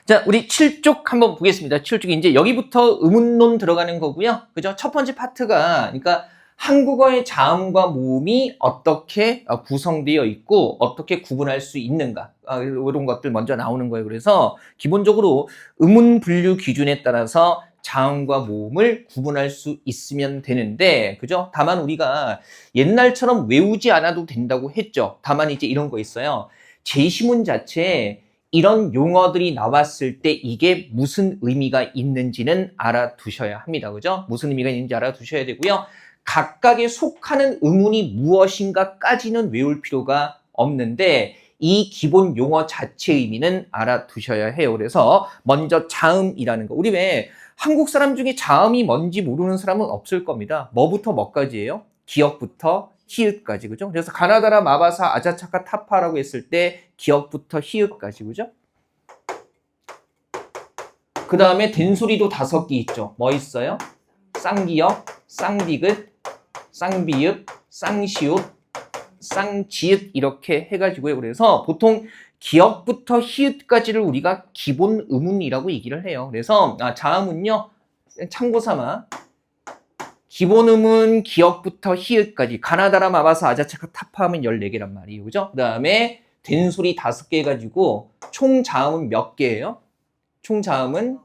자, 우리 7쪽 한번 보겠습니다. 7쪽 이제 여기부터 의문론 들어가는 거고요. 그죠? 첫 번째 파트가 그러니까 한국어의 자음과 모음이 어떻게 구성되어 있고 어떻게 구분할 수 있는가 이런 것들 먼저 나오는 거예요. 그래서 기본적으로 의문 분류 기준에 따라서 자음과 모음을 구분할 수 있으면 되는데, 그죠? 다만 우리가 옛날처럼 외우지 않아도 된다고 했죠. 다만 이제 이런 거 있어요. 제시문 자체에 이런 용어들이 나왔을 때 이게 무슨 의미가 있는지는 알아두셔야 합니다. 그죠? 무슨 의미가 있는지 알아두셔야 되고요. 각각에 속하는 의문이 무엇인가까지는 외울 필요가 없는데 이 기본 용어 자체의 의미는 알아두셔야 해요. 그래서 먼저 자음이라는 거. 우리 왜 한국 사람 중에 자음이 뭔지 모르는 사람은 없을 겁니다. 뭐부터 뭐까지예요? 기역부터 히읗까지, 그죠? 그래서 가나다라, 마바사, 아자차카, 타파라고 했을 때 기역부터 히읗까지, 그죠? 그 다음에 된소리도 5개 있죠. 뭐 있어요? 쌍기역, 쌍디귿, 쌍비읍, 쌍시옷, 쌍지읒 이렇게 해가지고요. 그래서 보통 기역부터 히읗까지를 우리가 기본 의문이라고 얘기를 해요. 그래서 자음은요, 참고삼아 기본 음은 기역부터 히읗까지 가나다라, 마바사, 아자차카, 타파 하면 14개란 말이에요. 그죠? 그 다음에 된소리 5개 해가지고 총 자음은 몇 개예요? 총 자음은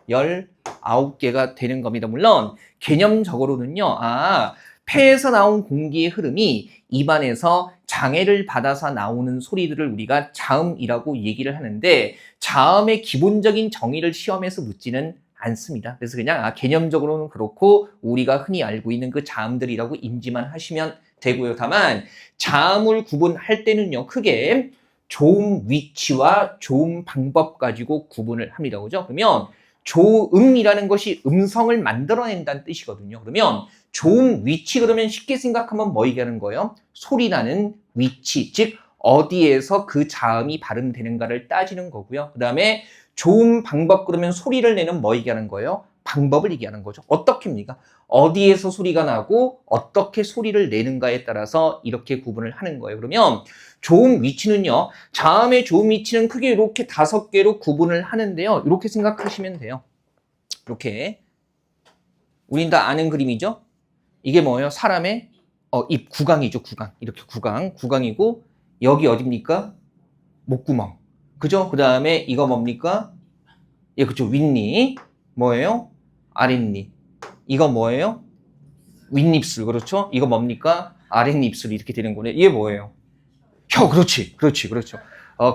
19개가 되는 겁니다. 물론 개념적으로는요. 폐에서 나온 공기의 흐름이 입안에서 장애를 받아서 나오는 소리들을 우리가 자음이라고 얘기를 하는데 자음의 기본적인 정의를 시험에서 묻지는 않습니다. 그래서 그냥 개념적으로는 그렇고 우리가 흔히 알고 있는 그 자음들이라고 인지만 하시면 되고요. 다만 자음을 구분할 때는요. 크게 조음 위치와 조음 방법 가지고 구분을 합니다. 그죠? 그러면 조음이라는 것이 음성을 만들어낸다는 뜻이거든요. 그러면 조음 위치 그러면 쉽게 생각하면 뭐 얘기하는 거예요? 소리 나는 위치, 즉 어디에서 그 자음이 발음되는가를 따지는 거고요. 그 다음에 조음 방법 그러면 소리를 내는 뭐 얘기하는 거예요? 방법을 얘기하는 거죠. 어떻게입니까? 어디에서 소리가 나고 어떻게 소리를 내는가에 따라서 이렇게 구분을 하는 거예요. 그러면 조음 위치는요. 자음의 조음 위치는 크게 이렇게 5개로 구분을 하는데요. 이렇게 생각하시면 돼요. 이렇게. 우린 다 아는 그림이죠? 이게 뭐예요? 사람의 입 구강이죠. 구강. 이렇게 구강이고 여기 어딥니까? 목구멍. 그죠? 그 다음에 이거 뭡니까? 예, 그쵸. 윗니. 뭐예요? 아랫니. 이거 뭐예요? 윗입술. 그렇죠? 이거 뭡니까? 아랫입술. 이렇게 되는 거네. 이게 뭐예요? 혀. 그렇죠.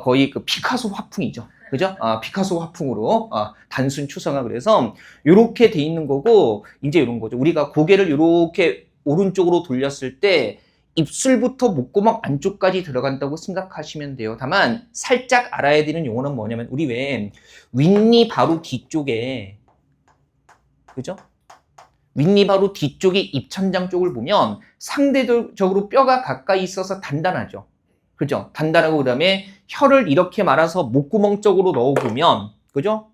거의 그 피카소 화풍이죠. 그죠? 피카소 화풍으로 단순 추상화. 그래서 이렇게 돼 있는 거고 이제 이런 거죠. 우리가 고개를 이렇게 오른쪽으로 돌렸을 때 입술부터 목구멍 안쪽까지 들어간다고 생각하시면 돼요. 다만 살짝 알아야 되는 용어는 뭐냐면 우리 왜 윗니 바로 뒤쪽에, 그죠? 윗니 바로 뒤쪽에 입천장 쪽을 보면 상대적으로 뼈가 가까이 있어서 단단하죠. 그죠? 단단하고 그다음에 혀를 이렇게 말아서 목구멍 쪽으로 넣어보면, 그죠?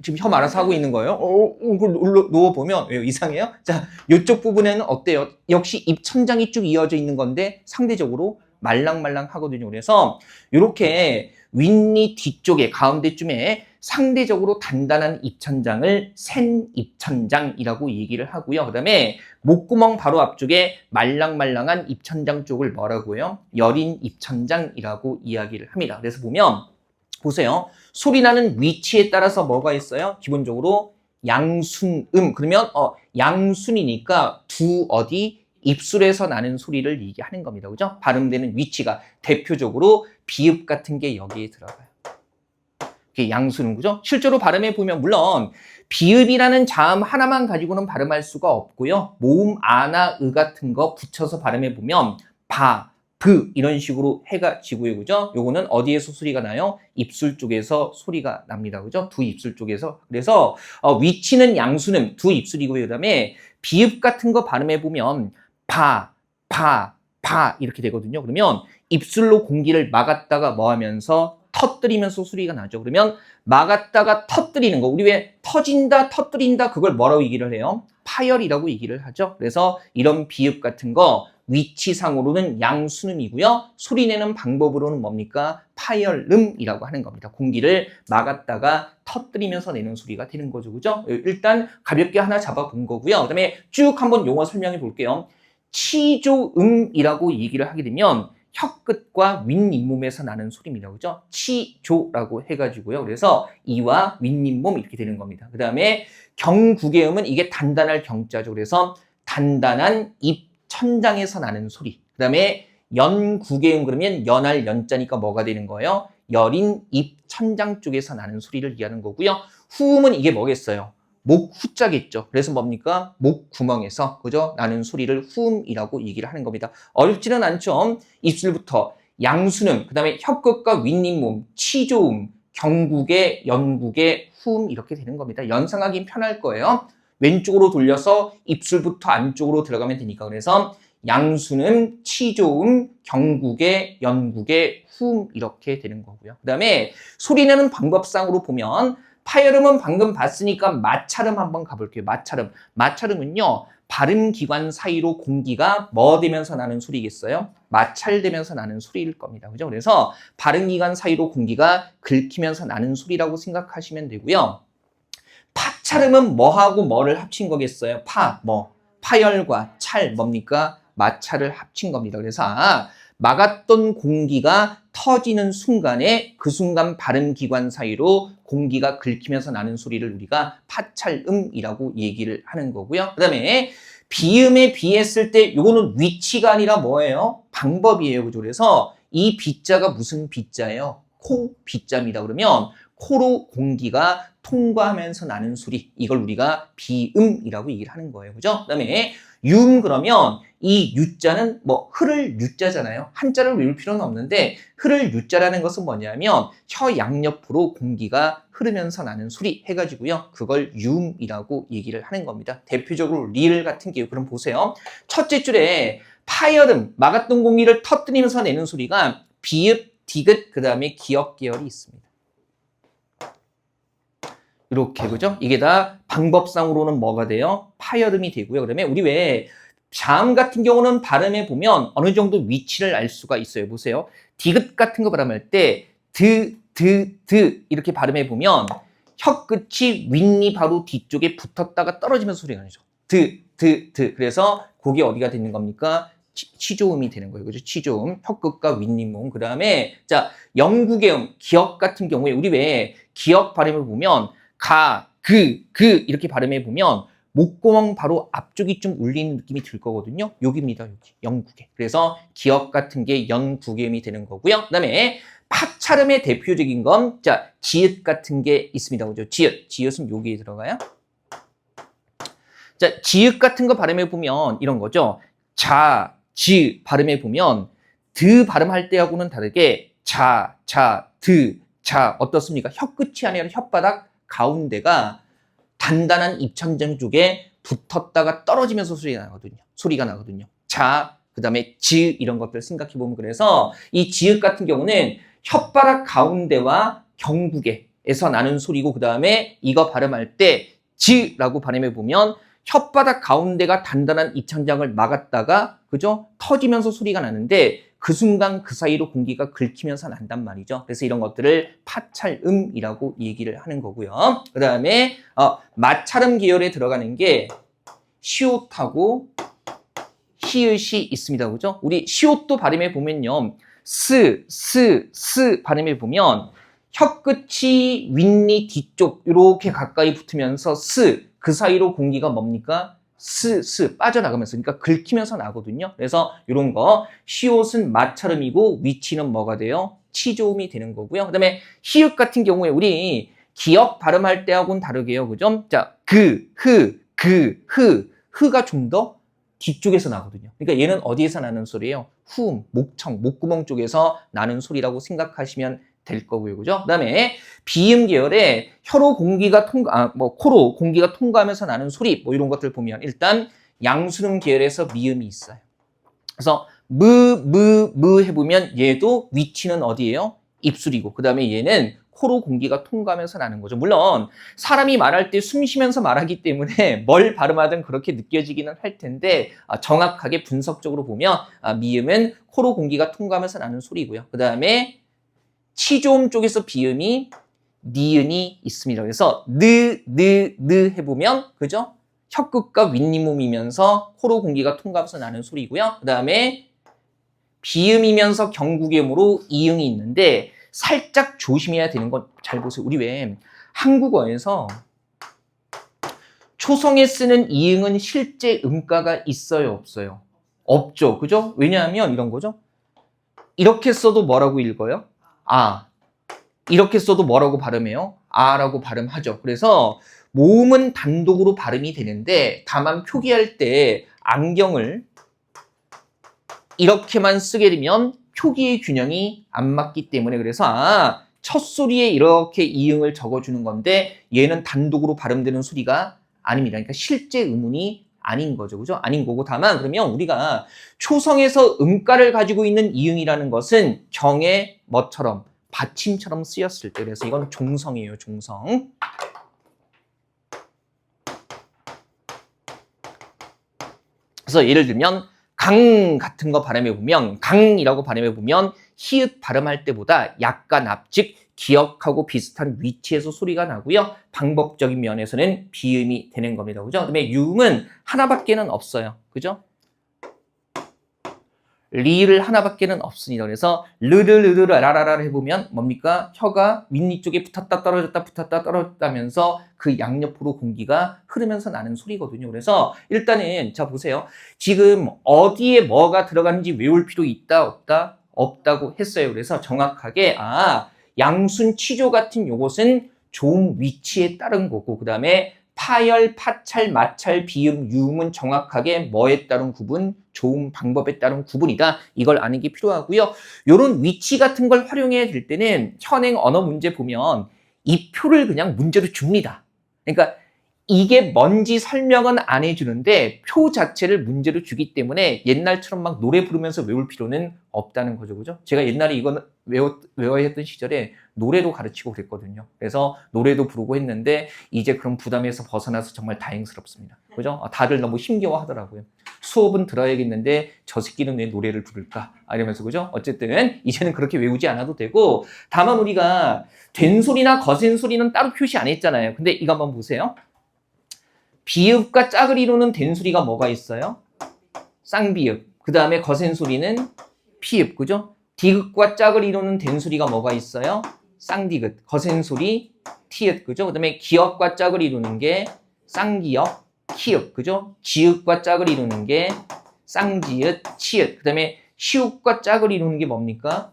지금 혀 말아서 하고 있는 거예요. 그걸 누워보면 왜 이상해요? 자, 이쪽 부분에는 어때요? 역시 입천장이 쭉 이어져 있는 건데 상대적으로 말랑말랑하거든요. 그래서 이렇게 윗니 뒤쪽에 가운데쯤에 상대적으로 단단한 입천장을 센 입천장이라고 얘기를 하고요. 그 다음에 목구멍 바로 앞쪽에 말랑말랑한 입천장 쪽을 뭐라고 해요? 여린 입천장이라고 이야기를 합니다. 그래서 보세요. 소리 나는 위치에 따라서 뭐가 있어요? 기본적으로 양순음. 그러면 양순이니까 입술에서 나는 소리를 얘기하는 겁니다. 그죠? 발음되는 위치가 대표적으로 비읍 같은 게 여기에 들어가요. 이게 양순음, 그죠? 실제로 발음해 보면 물론 비읍이라는 자음 하나만 가지고는 발음할 수가 없고요. 모음 아나 으 같은 거 붙여서 발음해 보면 브 이런 식으로 해가 지고요. 그죠? 요거는 어디에서 소리가 나요? 입술 쪽에서 소리가 납니다. 그죠? 두 입술 쪽에서. 그래서 위치는 양순음 두 입술이고요. 그다음에 비읍 같은 거 발음해 보면 바 이렇게 되거든요. 그러면 입술로 공기를 막았다가 뭐 하면서 터뜨리면서 소리가 나죠. 그러면 막았다가 터뜨리는 거. 우리 왜 터뜨린다 그걸 뭐라고 얘기를 해요? 파열이라고 얘기를 하죠. 그래서 이런 비읍 같은 거 위치상으로는 양순음이고요. 소리내는 방법으로는 뭡니까? 파열음이라고 하는 겁니다. 공기를 막았다가 터뜨리면서 내는 소리가 되는 거죠. 그죠? 일단 가볍게 하나 잡아본 거고요. 그 다음에 쭉 한번 용어 설명해 볼게요. 치조음이라고 얘기를 하게 되면 혀끝과 윗잇몸에서 나는 소리입니다. 그죠? 치조라고 해가지고요. 그래서 이와 윗잇몸 이렇게 되는 겁니다. 그 다음에 경국의 음은 이게 단단할 경자죠. 그래서 단단한 입 천장에서 나는 소리. 그 다음에 연국의 음 그러면 연할 연자니까 뭐가 되는 거예요? 여린 입 천장 쪽에서 나는 소리를 얘기하는 거고요. 후음은 이게 뭐겠어요? 목 후자겠죠. 그래서 뭡니까? 목 구멍에서 그죠? 나는 소리를 후음이라고 얘기를 하는 겁니다. 어렵지는 않죠. 입술부터 양순음, 그다음에 혀끝과 윗잇몸, 치조음, 경국의, 연국의 후음 이렇게 되는 겁니다. 연상하기 편할 거예요. 왼쪽으로 돌려서 입술부터 안쪽으로 들어가면 되니까. 그래서 양순음, 치조음, 경국의, 연국의 후음 이렇게 되는 거고요. 그다음에 소리내는 방법상으로 보면 파열음은 방금 봤으니까 마찰음 한번 가볼게요. 마찰음. 마찰음은요, 발음기관 사이로 공기가 뭐 되면서 나는 소리겠어요? 마찰되면서 나는 소리일 겁니다. 그죠? 그래서 발음기관 사이로 공기가 긁히면서 나는 소리라고 생각하시면 되고요. 파찰음은 뭐하고 뭐를 합친 거겠어요? 파열과 찰, 뭡니까? 마찰을 합친 겁니다. 그래서 막았던 공기가 터지는 순간에 그 순간 발음기관 사이로 공기가 긁히면서 나는 소리를 우리가 파찰음이라고 얘기를 하는 거고요. 그 다음에 비음에 비했을 때 이거는 위치가 아니라 뭐예요? 방법이에요. 그죠? 그래서 이 비자가 무슨 비자예요? 코 비자입니다. 그러면 코로 공기가 통과하면서 나는 소리, 이걸 우리가 비음이라고 얘기를 하는 거예요. 그죠? 그 다음에 유음 그러면 이 유자는 뭐 흐를 유자잖아요. 한자를 외울 필요는 없는데 흐를 유자라는 것은 뭐냐면 혀 양옆으로 공기가 흐르면서 나는 소리 해가지고요. 그걸 유음이라고 얘기를 하는 겁니다. 대표적으로 리을 같은 경우 그럼 보세요. 첫째 줄에 파열음, 막았던 공기를 터뜨리면서 내는 소리가 비읍, 디귿, 그 다음에 기역 계열이 있습니다. 이렇게 그죠? 이게 다 방법상으로는 뭐가 돼요? 파열음이 되고요. 그러면 우리 왜 자음 같은 경우는 발음해 보면 어느 정도 위치를 알 수가 있어요. 보세요. 디귿 같은 거 발음할 때 드 이렇게 발음해 보면 혀 끝이 윗니 바로 뒤쪽에 붙었다가 떨어지면서 소리가 나죠. 그래서 그게 어디가 되는 겁니까? 치조음이 되는 거예요. 그죠? 치조음, 혀끝과 윗니몸. 그 다음에 자 영국의 음, 기역 같은 경우에 우리 왜 기역 발음을 보면 그 이렇게 발음해 보면 목구멍 바로 앞쪽이 좀 울리는 느낌이 들 거거든요. 여기입니다. 여기 영국에. 그래서 기역 같은 게 연국음이 되는 거고요. 그다음에 파찰음의 대표적인 건 자 지읒 같은 게 있습니다. 그죠? 지읒은 여기에 들어가요. 자 지읒 같은 거 발음해 보면 이런 거죠. 지 발음해 보면 드 발음할 때하고는 다르게 어떻습니까? 혀끝이 아니라 혓바닥 가운데가 단단한 입천장 쪽에 붙었다가 떨어지면서 소리가 나거든요. 그 다음에 지 이런 것들 생각해 보면 그래서 이 지읒 같은 경우는 혓바닥 가운데와 경국에서 나는 소리고 그 다음에 이거 발음할 때 지라고 발음해 보면 혓바닥 가운데가 단단한 입천장을 막았다가 그죠? 터지면서 소리가 나는데 그 순간 그 사이로 공기가 긁히면서 난단 말이죠. 그래서 이런 것들을 파찰음이라고 얘기를 하는 거고요. 그 다음에 마찰음 계열에 들어가는 게 시옷하고 히읗이 있습니다. 그죠? 우리 시옷도 발음해 보면요. 스 발음해 보면 혀끝이 윗니 뒤쪽 이렇게 가까이 붙으면서 그 사이로 공기가 뭡니까? 빠져나가면서 그러니까 긁히면서 나거든요. 그래서 이런 거 시옷은 마찰음이고 위치는 뭐가 돼요? 치조음이 되는 거고요. 그다음에 히읗 같은 경우에 우리 기역 발음할 때하고는 다르게요. 그죠? 자, 흐가 좀 더 뒤쪽에서 나거든요. 그러니까 얘는 어디에서 나는 소리예요? 후음, 목구멍 쪽에서 나는 소리라고 생각하시면 될 거고요. 그죠? 그다음에 비음 계열에 혀로 공기가 코로 공기가 통과하면서 나는 소리 뭐 이런 것들 보면 일단 양순음 계열에서 미음이 있어요. 그래서 무 해보면 얘도 위치는 어디예요? 입술이고 그다음에 얘는 코로 공기가 통과하면서 나는 거죠. 물론 사람이 말할 때 숨 쉬면서 말하기 때문에 뭘 발음하든 그렇게 느껴지기는 할 텐데 정확하게 분석적으로 보면 미음은 코로 공기가 통과하면서 나는 소리고요. 그 다음에 치조음 쪽에서 비음이 니은이 있습니다. 그래서 느 해보면 그죠? 혀끝과 윗니몸이면서 코로 공기가 통과하면서 나는 소리고요. 그 다음에 비음이면서 경국음으로 이응이 있는데 살짝 조심해야 되는 건 잘 보세요. 우리 왜 한국어에서 초성에 쓰는 이응은 실제 음가가 있어요, 없어요? 없죠. 그죠? 왜냐하면 이런 거죠. 이렇게 써도 뭐라고 읽어요? 아. 이렇게 써도 뭐라고 발음해요? 아라고 발음하죠. 그래서 모음은 단독으로 발음이 되는데 다만 표기할 때 안경을 이렇게만 쓰게 되면 표기의 균형이 안 맞기 때문에 그래서 첫 소리에 이렇게 이응을 적어주는 건데 얘는 단독으로 발음되는 소리가 아닙니다. 그러니까 실제 음운이 아닌 거죠. 그죠? 아닌 거고 다만 그러면 우리가 초성에서 음가를 가지고 있는 이응이라는 것은 경의 뭐처럼 받침처럼 쓰였을 때 그래서 이건 종성이에요. 종성. 그래서 예를 들면 강 같은 거 발음해 보면 강이라고 발음해 보면 히읗 발음할 때보다 약간 앞, 즉 기억하고 비슷한 위치에서 소리가 나고요. 방법적인 면에서는 비음이 되는 겁니다. 그죠? 그다음에 유음은 하나밖에는 없어요. 그죠? 리를 하나밖에는 없습니다. 그래서 르르르르라라라 해보면 뭡니까? 혀가 윗니 쪽에 붙었다 떨어졌다 붙었다 떨어졌다면서 그 양옆으로 공기가 흐르면서 나는 소리거든요. 그래서 일단은 자 보세요. 지금 어디에 뭐가 들어가는지 외울 필요 있다 없다? 없다고 했어요. 그래서 정확하게 양순 치조 같은 요것은 종 위치에 따른 거고 그 다음에 파열, 파찰, 마찰, 비음, 유음은 정확하게 뭐에 따른 구분, 조음 방법에 따른 구분이다. 이걸 아는 게 필요하고요. 이런 위치 같은 걸 활용해야 될 때는 현행 언어 문제 보면 이 표를 그냥 문제로 줍니다. 그러니까 이게 뭔지 설명은 안 해주는데 표 자체를 문제로 주기 때문에 옛날처럼 막 노래 부르면서 외울 필요는 없다는 거죠. 그죠? 제가 옛날에 이건 외워야 했던 시절에 노래도 가르치고 그랬거든요. 그래서 노래도 부르고 했는데 이제 그런 부담에서 벗어나서 정말 다행스럽습니다. 그죠? 다들 너무 힘겨워 하더라고요. 수업은 들어야겠는데 저 새끼는 왜 노래를 부를까? 이러면서 그죠? 어쨌든 이제는 그렇게 외우지 않아도 되고 다만 우리가 된소리나 거센소리는 따로 표시 안 했잖아요. 근데 이거 한번 보세요. 비읍과 짝을 이루는 된소리가 뭐가 있어요? 쌍비읍. 그 다음에 거센소리는 피읍. 그죠? 디귿과 짝을 이루는 된소리가 뭐가 있어요? 쌍디귿. 거센소리 티읕. 그죠? 그 다음에 기역과 짝을 이루는 게 쌍기역, 키읕. 그죠? 지읒과 짝을 이루는 게 쌍지읒, 치읒. 그 다음에 시읒과 짝을 이루는 게 뭡니까?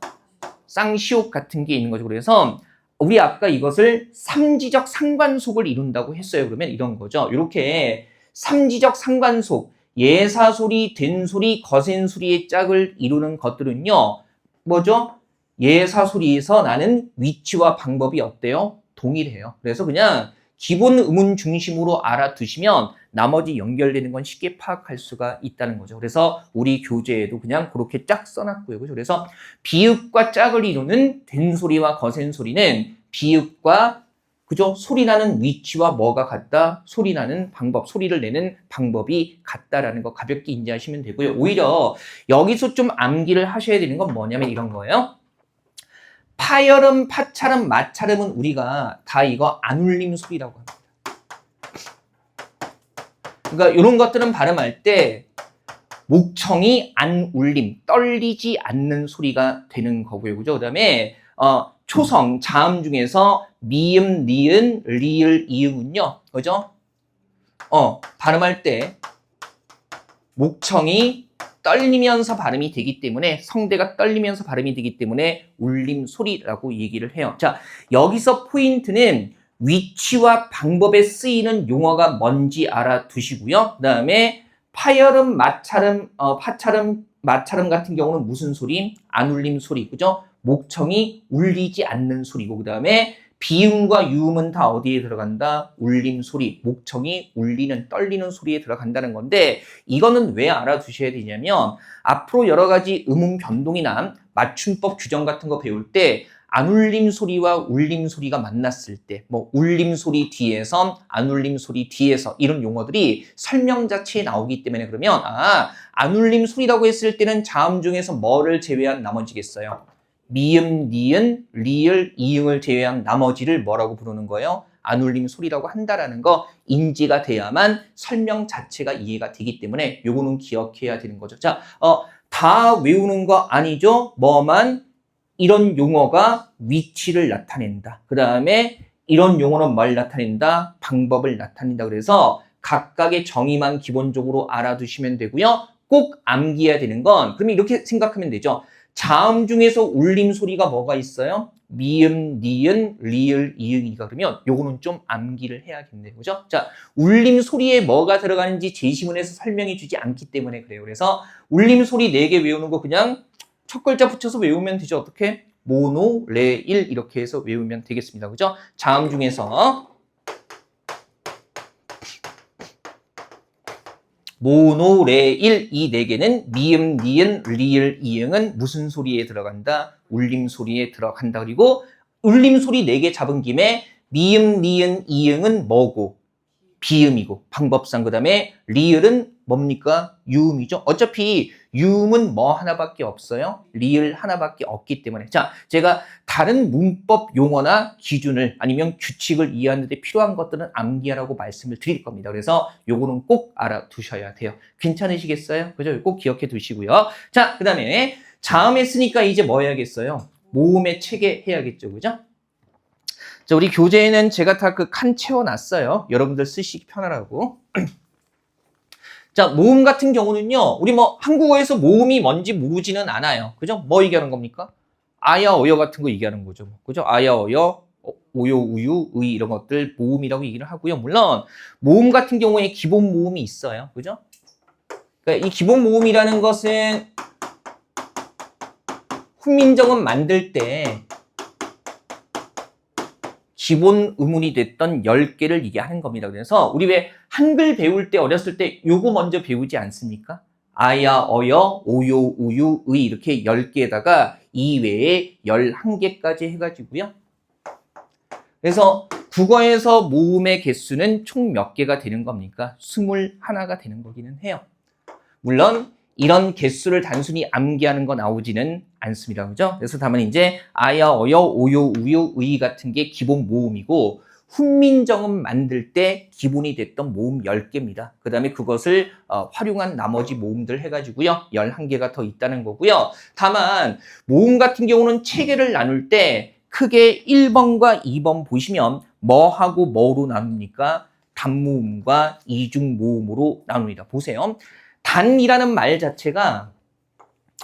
쌍시읒 같은 게 있는 거죠. 그래서 우리 아까 이것을 삼지적 상관속을 이룬다고 했어요. 그러면 이런 거죠. 이렇게 삼지적 상관속, 예사소리, 된소리, 거센소리의 짝을 이루는 것들은요. 뭐죠? 예사소리에서 나는 위치와 방법이 어때요? 동일해요. 그래서 그냥 기본 음운 중심으로 알아두시면 나머지 연결되는 건 쉽게 파악할 수가 있다는 거죠. 그래서 우리 교재에도 그냥 그렇게 쫙 써놨고요. 그죠? 그래서 비읍과 짝을 이루는 된소리와 거센소리는 비읍과 그죠? 소리 나는 위치와 뭐가 같다? 소리 나는 방법, 소리를 내는 방법이 같다라는 거 가볍게 인지하시면 되고요. 오히려 여기서 좀 암기를 하셔야 되는 건 뭐냐면 이런 거예요. 파열음, 파찰음, 마찰음은 우리가 다 이거 안울림 소리라고 합니다. 그러니까 이런 것들은 발음할 때 목청이 안 울림, 떨리지 않는 소리가 되는 거고요. 그죠? 그 다음에 초성, 자음 중에서 미음, 니은, 리을, 이음은요. 그죠? 발음할 때 목청이 떨리면서 발음이 되기 때문에 성대가 떨리면서 발음이 되기 때문에 울림 소리라고 얘기를 해요. 자, 여기서 포인트는 위치와 방법에 쓰이는 용어가 뭔지 알아두시고요. 그 다음에 파열음, 마찰음, 파찰음, 마찰음 같은 경우는 무슨 소리? 안 울림 소리, 그죠? 목청이 울리지 않는 소리고 그 다음에 비음과 유음은 다 어디에 들어간다? 울림 소리, 목청이 울리는, 떨리는 소리에 들어간다는 건데 이거는 왜 알아두셔야 되냐면 앞으로 여러 가지 음운 변동이나 맞춤법 규정 같은 거 배울 때 안울림 소리와 울림 소리가 만났을 때, 뭐 울림 소리 뒤에서 안울림 소리 뒤에서 이런 용어들이 설명 자체에 나오기 때문에 그러면 안울림 소리라고 했을 때는 자음 중에서 뭐를 제외한 나머지겠어요? 미음, 니은, 리을, 이응을 제외한 나머지를 뭐라고 부르는 거예요? 안울림 소리라고 한다라는 거 인지가 돼야만 설명 자체가 이해가 되기 때문에 요거는 기억해야 되는 거죠. 자, 다 외우는 거 아니죠? 뭐만 이런 용어가 위치를 나타낸다. 그 다음에 이런 용어는 뭘 나타낸다? 방법을 나타낸다. 그래서 각각의 정의만 기본적으로 알아두시면 되고요. 꼭 암기해야 되는 건 그러면 이렇게 생각하면 되죠. 자음 중에서 울림 소리가 뭐가 있어요? 미음, 니은, 리을, 이응이가 그러면 요거는 좀 암기를 해야겠네요. 그죠? 자, 울림 소리에 뭐가 들어가는지 제시문에서 설명해 주지 않기 때문에 그래요. 그래서 울림 소리 4개 외우는 거 그냥 첫 글자 붙여서 외우면 되죠. 어떻게? 모노, 레, 일 이렇게 해서 외우면 되겠습니다. 그죠? 자음 중에서 모노, 레, 일 이 4개는 미음, 니은, 리을, 이응은 무슨 소리에 들어간다? 울림 소리에 들어간다. 그리고 울림 소리 4개 잡은 김에 미음, 니은, 이응은 뭐고? 비음이고 방법상 그 다음에 리을은 뭡니까? 유음이죠. 어차피 유음은 뭐 하나밖에 없어요? 리을 하나밖에 없기 때문에 자 제가 다른 문법 용어나 기준을 아니면 규칙을 이해하는 데 필요한 것들은 암기하라고 말씀을 드릴 겁니다. 그래서 요거는 꼭 알아두셔야 돼요. 괜찮으시겠어요? 그죠? 꼭 기억해 두시고요. 자 그 다음에 자음 했으니까 이제 뭐 해야겠어요? 모음의 체계 해야겠죠. 그죠? 자, 우리 교재에는 제가 다 그 칸 채워놨어요. 여러분들 쓰시기 편하라고. 자, 모음 같은 경우는요, 우리 뭐 한국어에서 모음이 뭔지 모르지는 않아요. 그죠? 뭐 얘기하는 겁니까? 아야, 어여 같은 거 얘기하는 거죠. 그죠? 아야, 어여, 오요, 우유, 의 이런 것들 모음이라고 얘기를 하고요. 물론 모음 같은 경우에 기본 모음이 있어요. 그죠? 그러니까 이 기본 모음이라는 것은 훈민정음 만들 때 기본 의문이 됐던 10개를 이게 하는 겁니다. 그래서 우리 왜 한글 배울 때 어렸을 때 요거 먼저 배우지 않습니까? 아야, 어여, 오요, 우유, 의 이렇게 10개에다가 이외에 11개까지 해가지고요. 그래서 국어에서 모음의 개수는 총 몇 개가 되는 겁니까? 21가 되는 거기는 해요. 물론 이런 개수를 단순히 암기하는 거 나오지는 않습니다. 그죠? 그래서 다만 이제 아야, 어여, 오요, 우유, 의 같은 게 기본 모음이고 훈민정음 만들 때 기본이 됐던 모음 10개입니다. 그 다음에 그것을 활용한 나머지 모음들 해가지고요. 11개가 더 있다는 거고요. 다만 모음 같은 경우는 체계를 나눌 때 크게 1번과 2번 보시면 뭐하고 뭐로 나눕니까? 단모음과 이중모음으로 나눕니다. 보세요. 단이라는 말 자체가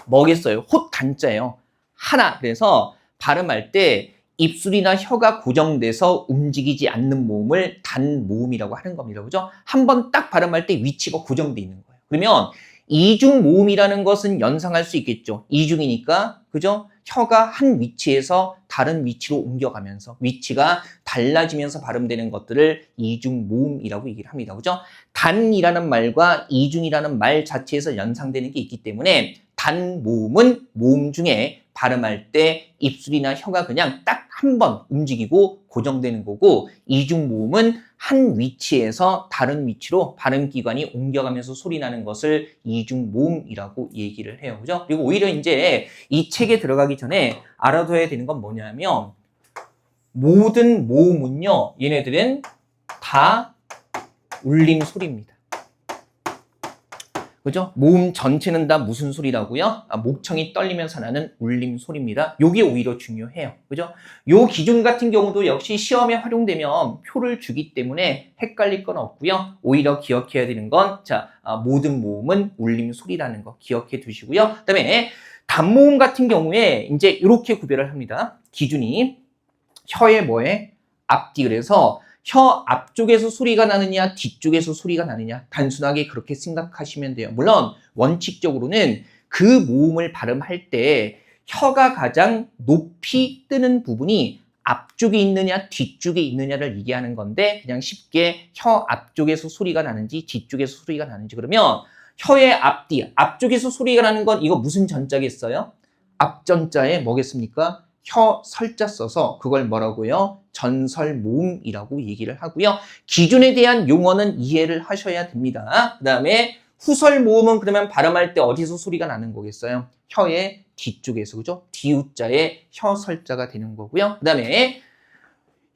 뭐겠어요? 홑단자예요. 하나. 그래서 발음할 때 입술이나 혀가 고정돼서 움직이지 않는 모음을 단모음이라고 하는 겁니다. 그죠? 한번 딱 발음할 때 위치가 고정돼 있는 거예요. 그러면 이중 모음이라는 것은 연상할 수 있겠죠. 이중이니까, 그죠? 혀가 한 위치에서 다른 위치로 옮겨가면서 위치가 달라지면서 발음되는 것들을 이중 모음이라고 얘기를 합니다. 그죠? 단이라는 말과 이중이라는 말 자체에서 연상되는 게 있기 때문에 단 모음은 모음 중에 발음할 때 입술이나 혀가 그냥 딱 한 번 움직이고 고정되는 거고 이중 모음은 한 위치에서 다른 위치로 발음기관이 옮겨가면서 소리 나는 것을 이중 모음이라고 얘기를 해요. 그죠? 그리고 오히려 이제 이 책에 들어가기 전에 알아둬야 되는 건 뭐냐면 모든 모음은요, 얘네들은 다 울림 소리입니다. 그죠? 모음 전체는 다 무슨 소리라고요? 목청이 떨리면서 나는 울림 소리입니다. 요게 오히려 중요해요. 그죠? 요 기준 같은 경우도 역시 시험에 활용되면 표를 주기 때문에 헷갈릴 건 없고요. 오히려 기억해야 되는 건 모든 모음은 울림 소리라는 거 기억해 두시고요. 그다음에 단모음 같은 경우에 이제 이렇게 구별을 합니다. 기준이 혀의 뭐에? 앞뒤. 그래서 혀 앞쪽에서 소리가 나느냐 뒤쪽에서 소리가 나느냐 단순하게 그렇게 생각하시면 돼요. 물론 원칙적으로는 그 모음을 발음할 때 혀가 가장 높이 뜨는 부분이 앞쪽에 있느냐 뒤쪽에 있느냐를 얘기하는 건데 그냥 쉽게 혀 앞쪽에서 소리가 나는지 뒤쪽에서 소리가 나는지 그러면 혀의 앞뒤 앞쪽에서 소리가 나는 건 이거 무슨 전자겠어요? 앞전자에 뭐겠습니까? 혀 설자 써서 그걸 뭐라고요? 전설모음이라고 얘기를 하고요. 기준에 대한 용어는 이해를 하셔야 됩니다. 그 다음에 후설모음은 그러면 발음할 때 어디서 소리가 나는 거겠어요? 혀의 뒤쪽에서, 그죠? 디우자의 혀 설자가 되는 거고요. 그 다음에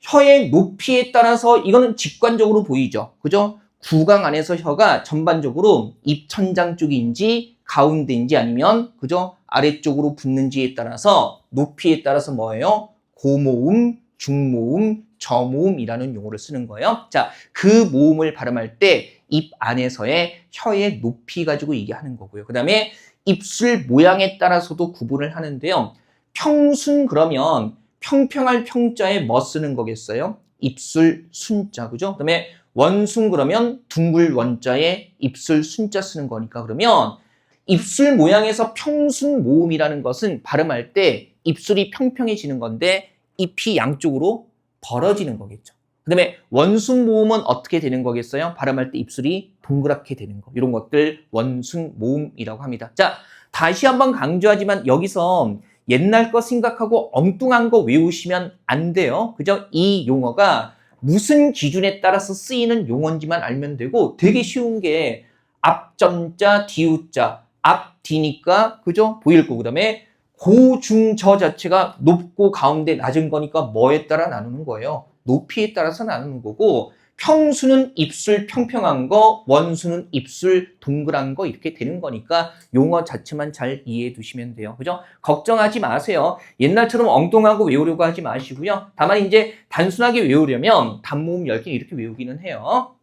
혀의 높이에 따라서 이거는 직관적으로 보이죠. 그죠? 구강 안에서 혀가 전반적으로 입천장 쪽인지 가운데인지 아니면 그죠? 아래쪽으로 붙는지에 따라서 높이에 따라서 뭐예요? 고모음, 중모음, 저모음이라는 용어를 쓰는 거예요. 자, 그 모음을 발음할 때 입 안에서의 혀의 높이 가지고 얘기하는 거고요. 그 다음에 입술 모양에 따라서도 구분을 하는데요. 평순 그러면 평평할 평자에 뭐 쓰는 거겠어요? 입술 순자, 그죠? 그 다음에 원순 그러면 둥글 원자에 입술 순자 쓰는 거니까 그러면 입술 모양에서 평순 모음이라는 것은 발음할 때 입술이 평평해지는 건데 잎이 양쪽으로 벌어지는 거겠죠. 그 다음에 원순 모음은 어떻게 되는 거겠어요? 발음할 때 입술이 동그랗게 되는 거. 이런 것들 원순 모음이라고 합니다. 자, 다시 한번 강조하지만 여기서 옛날 거 생각하고 엉뚱한 거 외우시면 안 돼요. 그죠? 이 용어가 무슨 기준에 따라서 쓰이는 용어인지만 알면 되고 되게 쉬운 게 앞전자, 뒤우자, 앞, 뒤니까 그죠? 보일 거고 그다음에 고, 중, 저 자체가 높고 가운데 낮은 거니까 뭐에 따라 나누는 거예요? 높이에 따라서 나누는 거고 평수는 입술 평평한 거, 원수는 입술 동그란 거 이렇게 되는 거니까 용어 자체만 잘 이해해 두시면 돼요. 그죠? 걱정하지 마세요. 옛날처럼 엉뚱하고 외우려고 하지 마시고요. 다만 이제 단순하게 외우려면 단모음 10개 이렇게 외우기는 해요.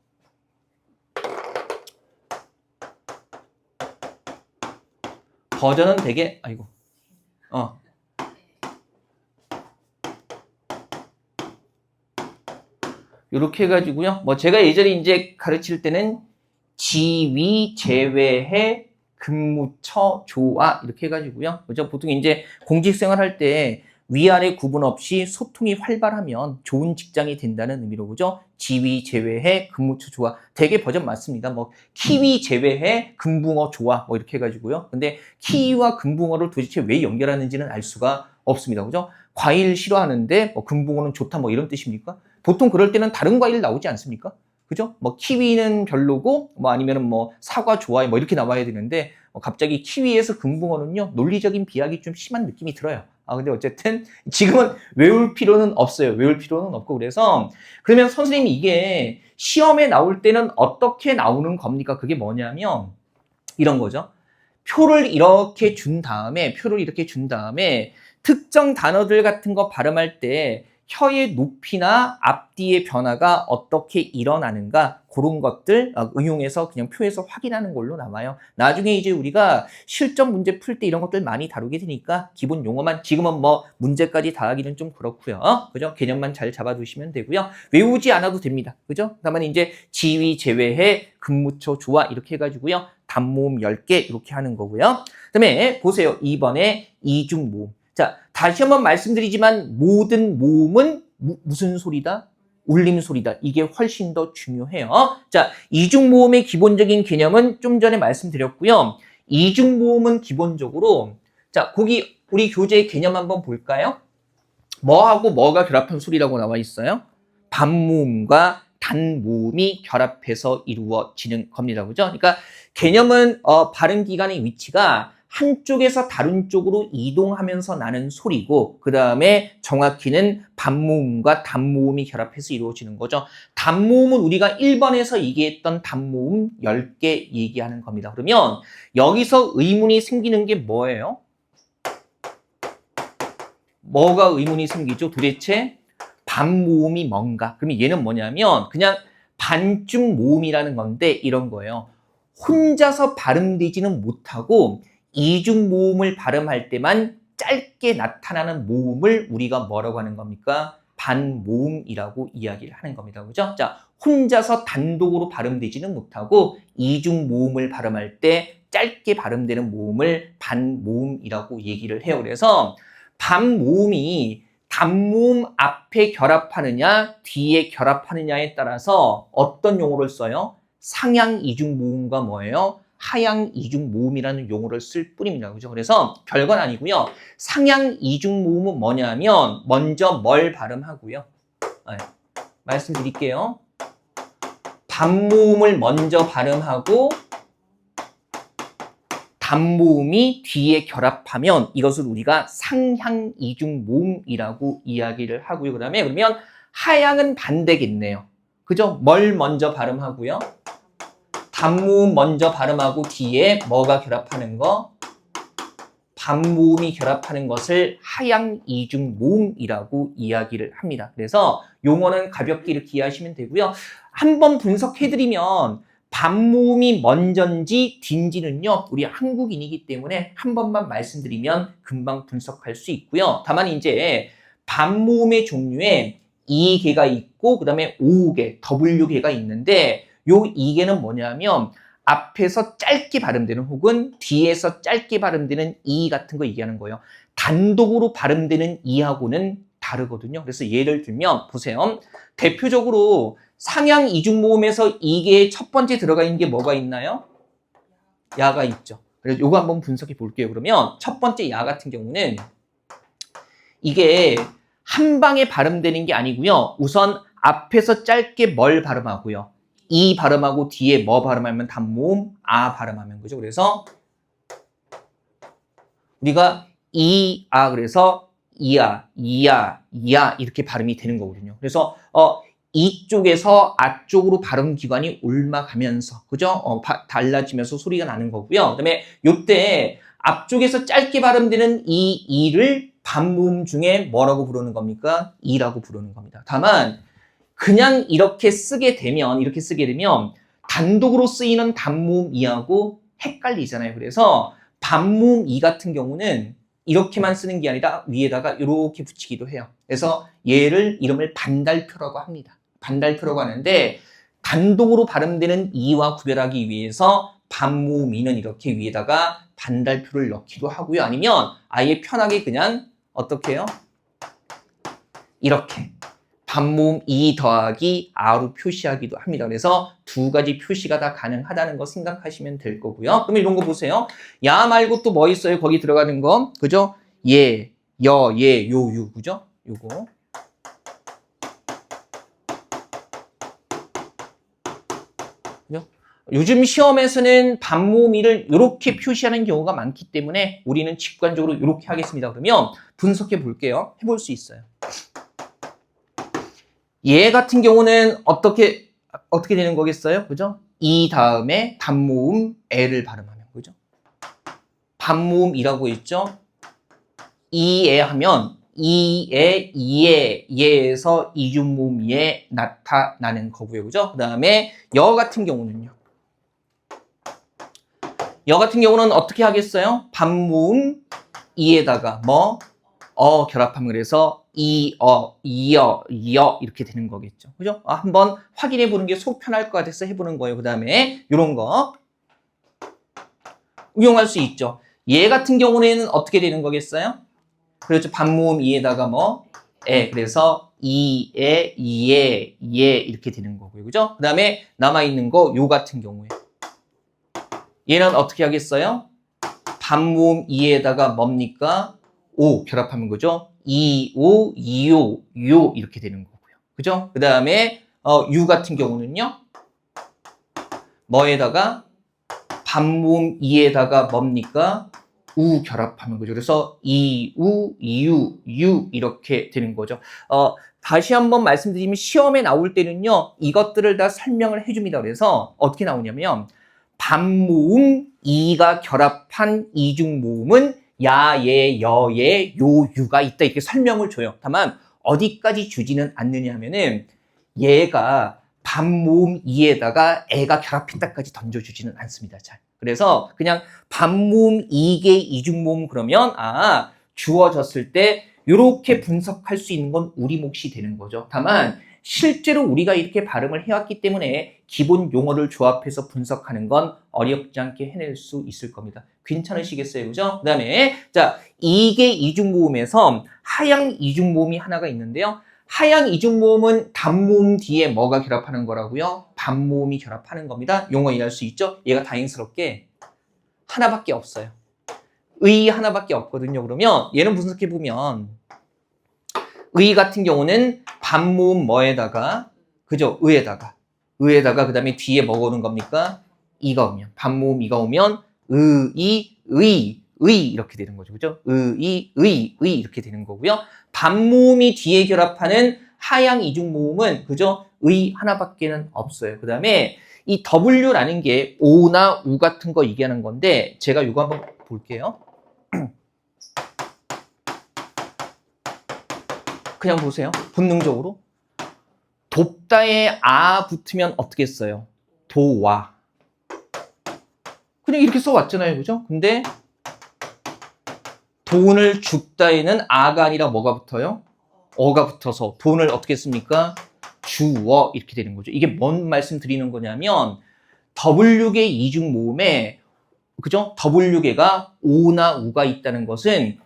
버전은 되게 이렇게 해가지고요. 뭐 제가 예전에 이제 가르칠 때는 지위 제외해 근무처 조아 이렇게 해가지고요. 그죠? 보통 이제 공직생활 할 때 위아래 구분 없이 소통이 활발하면 좋은 직장이 된다는 의미로 그죠? 지위 제외해 근무처 조아 되게 버전 맞습니다. 뭐 키위 제외해 금붕어 조아 뭐 이렇게 해가지고요. 근데 키위와 금붕어를 도대체 왜 연결하는지는 알 수가 없습니다. 그죠? 과일 싫어하는데 뭐 금붕어는 좋다 뭐 이런 뜻입니까? 보통 그럴 때는 다른 과일 나오지 않습니까? 그죠? 뭐 키위는 별로고 뭐 아니면은 뭐 사과 좋아해 뭐 이렇게 나와야 되는데 갑자기 키위에서 금붕어는요 논리적인 비약이 좀 심한 느낌이 들어요. 근데 어쨌든 지금은 외울 필요는 없어요. 외울 필요는 없고 그래서 그러면 선생님이 이게 시험에 나올 때는 어떻게 나오는 겁니까? 그게 뭐냐면 이런 거죠. 표를 이렇게 준 다음에 특정 단어들 같은 거 발음할 때 혀의 높이나 앞뒤의 변화가 어떻게 일어나는가 그런 것들 응용해서 그냥 표에서 확인하는 걸로 나와요. 나중에 이제 우리가 실전 문제 풀 때 이런 것들 많이 다루게 되니까 기본 용어만 지금은 뭐 문제까지 다 하기는 좀 그렇고요. 그죠? 개념만 잘 잡아두시면 되고요. 외우지 않아도 됩니다. 그죠? 다만 이제 지위 제외해 근무처 조아 이렇게 해가지고요. 단모음 10개 이렇게 하는 거고요. 그다음에 보세요. 2번에 이중모음. 자, 다시 한번 말씀드리지만 모든 모음은 무슨 소리다? 울림소리다. 이게 훨씬 더 중요해요. 자, 이중모음의 기본적인 개념은 좀 전에 말씀드렸고요. 이중모음은 기본적으로 자, 거기 우리 교재의 개념 한번 볼까요? 뭐하고 뭐가 결합한 소리라고 나와 있어요? 반모음과 단모음이 결합해서 이루어지는 겁니다. 그죠? 그러니까 개념은 발음 기관의 위치가 한쪽에서 다른 쪽으로 이동하면서 나는 소리고 그 다음에 정확히는 반모음과 단모음이 결합해서 이루어지는 거죠. 단모음은 우리가 1번에서 얘기했던 단모음 10개 얘기하는 겁니다. 그러면 여기서 의문이 생기는 게 뭐예요? 뭐가 의문이 생기죠? 도대체 반모음이 뭔가? 그러면 얘는 뭐냐면 그냥 반쯤 모음이라는 건데 이런 거예요. 혼자서 발음되지는 못하고 이중 모음을 발음할 때만 짧게 나타나는 모음을 우리가 뭐라고 하는 겁니까? 반모음이라고 이야기를 하는 겁니다. 그죠? 자, 혼자서 단독으로 발음되지는 못하고 이중 모음을 발음할 때 짧게 발음되는 모음을 반모음이라고 얘기를 해요. 그래서 반모음이 단모음 앞에 결합하느냐 뒤에 결합하느냐에 따라서 어떤 용어를 써요? 상향 이중 모음과 뭐예요? 하향 이중 모음이라는 용어를 쓸 뿐입니다. 그죠? 그래서 별건 아니고요. 상향 이중 모음은 뭐냐면 먼저 뭘 발음하고요. 네, 말씀드릴게요. 반모음을 먼저 발음하고 단모음이 뒤에 결합하면 이것을 우리가 상향 이중 모음이라고 이야기를 하고요. 그다음에 그러면 하향은 반대겠네요. 그죠? 뭘 먼저 발음하고요. 단모음 먼저 발음하고 뒤에 뭐가 결합하는 거? 반모음이 결합하는 것을 하향 이중 모음이라고 이야기를 합니다. 그래서 용어는 가볍게 이렇게 이해하시면 되고요. 한번 분석해드리면 반모음이 먼저인지 뒤인지는요, 우리 한국인이기 때문에 한 번만 말씀드리면 금방 분석할 수 있고요. 다만 이제 반모음의 종류에 E개가 있고 그 다음에 O개, W개가 있는데 요 E개는 뭐냐면 앞에서 짧게 발음되는 혹은 뒤에서 짧게 발음되는 E 같은 거 얘기하는 거예요. 단독으로 발음되는 E하고는 다르거든요. 그래서 예를 들면 보세요. 대표적으로 상향 이중모음에서 E개의 첫 번째 들어가 있는 게 뭐가 있나요? 야가 있죠. 그래서 요거 한번 분석해 볼게요. 그러면 첫 번째 야 같은 경우는 이게 한 방에 발음되는 게 아니고요. 우선 앞에서 짧게 뭘 발음하고요. 이 발음하고 뒤에 뭐 발음하면 단모음, 아 발음하면 그죠. 그래서 우리가 그래서 이야, 이야, 이야 이렇게 발음이 되는 거거든요. 그래서 이쪽에서 앞쪽으로 발음 기관이 올라가면서 그죠? 달라지면서 소리가 나는 거고요. 그다음에 요때 앞쪽에서 짧게 발음되는 이를 반모음 중에 뭐라고 부르는 겁니까? 이라고 부르는 겁니다. 다만 그냥 이렇게 쓰게 되면 단독으로 쓰이는 단모음 이하고 헷갈리잖아요. 그래서 반모음 이 같은 경우는 이렇게만 쓰는 게 아니라 위에다가 이렇게 붙이기도 해요. 그래서 얘를 이름을 반달표라고 합니다. 반달표라고 하는데 단독으로 발음되는 이와 구별하기 위해서 반모음 이는 이렇게 위에다가 반달표를 넣기도 하고요. 아니면 아예 편하게 그냥 어떻게 해요? 이렇게 반모음 이 더하기 아로 표시하기도 합니다. 그래서 두 가지 표시가 다 가능하다는 거 생각하시면 될 거고요. 그러면 이런 거 보세요. 야 말고 또 뭐 있어요? 거기 들어가는 거. 그죠? 예, 여, 예, 요, 유. 그죠? 요거. 그죠? 요즘 시험에서는 반모음이를 이렇게 표시하는 경우가 많기 때문에 우리는 직관적으로 이렇게 하겠습니다. 그러면 분석해 볼게요. 해볼 수 있어요. 얘 같은 경우는 어떻게 되는 거겠어요? 그죠? 이 다음에 단모음 애를 발음하면 그죠? 반모음이라고 했죠? 이에 하면 이에 이에 예에서 이중모음에 나타나는 거고요. 그죠? 그다음에 여 같은 경우는요. 여 같은 경우는 어떻게 하겠어요? 반모음 이에다가 결합하면 그래서 이어, 이어, 이어 이렇게 되는 거겠죠. 그죠? 한번 확인해 보는 게 속 편할 것 같아서 해보는 거예요. 그 다음에 이런 거 응용할 수 있죠. 얘 같은 경우에는 어떻게 되는 거겠어요? 그렇죠. 반모음 이에다가 그래서 이에, 이에, 이에 이렇게 되는 거고요. 그죠? 그 다음에 남아있는 거 요 같은 경우에 얘는 어떻게 하겠어요? 반모음 이에다가 뭡니까? 오 결합하면 거죠. 이오, 이오, 요 이렇게 되는 거고요. 그죠? 그 다음에 유 같은 경우는요. 뭐에다가 반모음 이에다가 뭡니까? 우 결합하는 거죠. 그래서 이우, 이유, 유 이렇게 되는 거죠. 다시 한번 말씀드리면 시험에 나올 때는요. 이것들을 다 설명을 해줍니다. 그래서 어떻게 나오냐면 반모음 이가 결합한 이중모음은 야예, 여예, 요, 유가 있다 이렇게 설명을 줘요. 다만 어디까지 주지는 않느냐 하면은 얘가 반모음 이에다가 애가 결합했다까지 던져주지는 않습니다. 잘. 그래서 그냥 반모음 이계 이중모음 그러면 주어졌을 때 이렇게 분석할 수 있는 건 우리 몫이 되는 거죠. 다만 실제로 우리가 이렇게 발음을 해왔기 때문에 기본 용어를 조합해서 분석하는 건 어렵지 않게 해낼 수 있을 겁니다. 괜찮으시겠어요? 그죠? 그 다음에 자 이계 이중모음에서 하향 이중모음이 하나가 있는데요. 하향 이중모음은 단모음 뒤에 뭐가 결합하는 거라고요? 반모음이 결합하는 겁니다. 용어 이해할 수 있죠? 얘가 다행스럽게 하나밖에 없어요. 의 하나밖에 없거든요. 그러면 얘는 분석해보면 의 같은 경우는 반모음 뭐에다가 그죠? 의에다가 그 다음에 뒤에 뭐가 오는 겁니까? 이가 오면 반모음 이가 오면 의 이렇게 되는 거죠. 그죠? 의 이렇게 되는 거고요. 반모음이 뒤에 결합하는 하향 이중모음은 그죠? 의 하나밖에는 없어요. 그 다음에 이 W라는 게 O나 U 같은 거 얘기하는 건데 제가 이거 한번 볼게요. 그냥 보세요. 본능적으로. 돕다에 아 붙으면 어떻게 써요? 도와. 그냥 이렇게 써왔잖아요. 그죠? 근데 돈을 줍다에는 아가 아니라 뭐가 붙어요? 어가 붙어서 돈을 어떻게 씁니까? 주어 이렇게 되는 거죠. 이게 뭔 말씀 드리는 거냐면 W계 이중 모음에 그죠? W계가 O나 U가 있다는 것은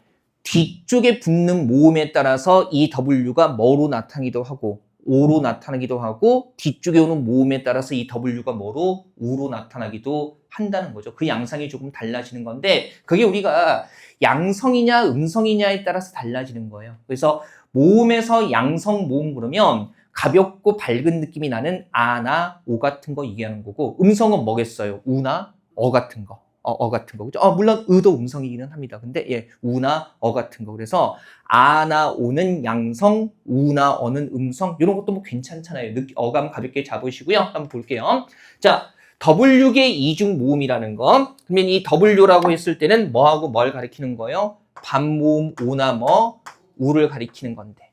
뒤쪽에 붙는 모음에 따라서 이 W가 뭐로 나타나기도 하고 O로 나타나기도 하고 뒤쪽에 오는 모음에 따라서 이 W가 뭐로 U로 나타나기도 한다는 거죠. 그 양상이 조금 달라지는 건데 그게 우리가 양성이냐 음성이냐에 따라서 달라지는 거예요. 그래서 모음에서 양성 모음 그러면 가볍고 밝은 느낌이 나는 아나 오 같은 거 얘기하는 거고 음성은 뭐겠어요? 우나 어 같은 거. 같은 거. 그죠? 물론 의도 음성이기는 합니다. 근데 예, 우나 어 같은 거. 그래서 아나 오는 양성, 우나 어는 음성. 이런 것도 뭐 괜찮잖아요. 어감 가볍게 잡으시고요. 한번 볼게요. 자, W계 이중 모음이라는 거. 그러면 이 W라고 했을 때는 뭐하고 뭘 가리키는 거예요? 반모음 오나 뭐 우를 가리키는 건데.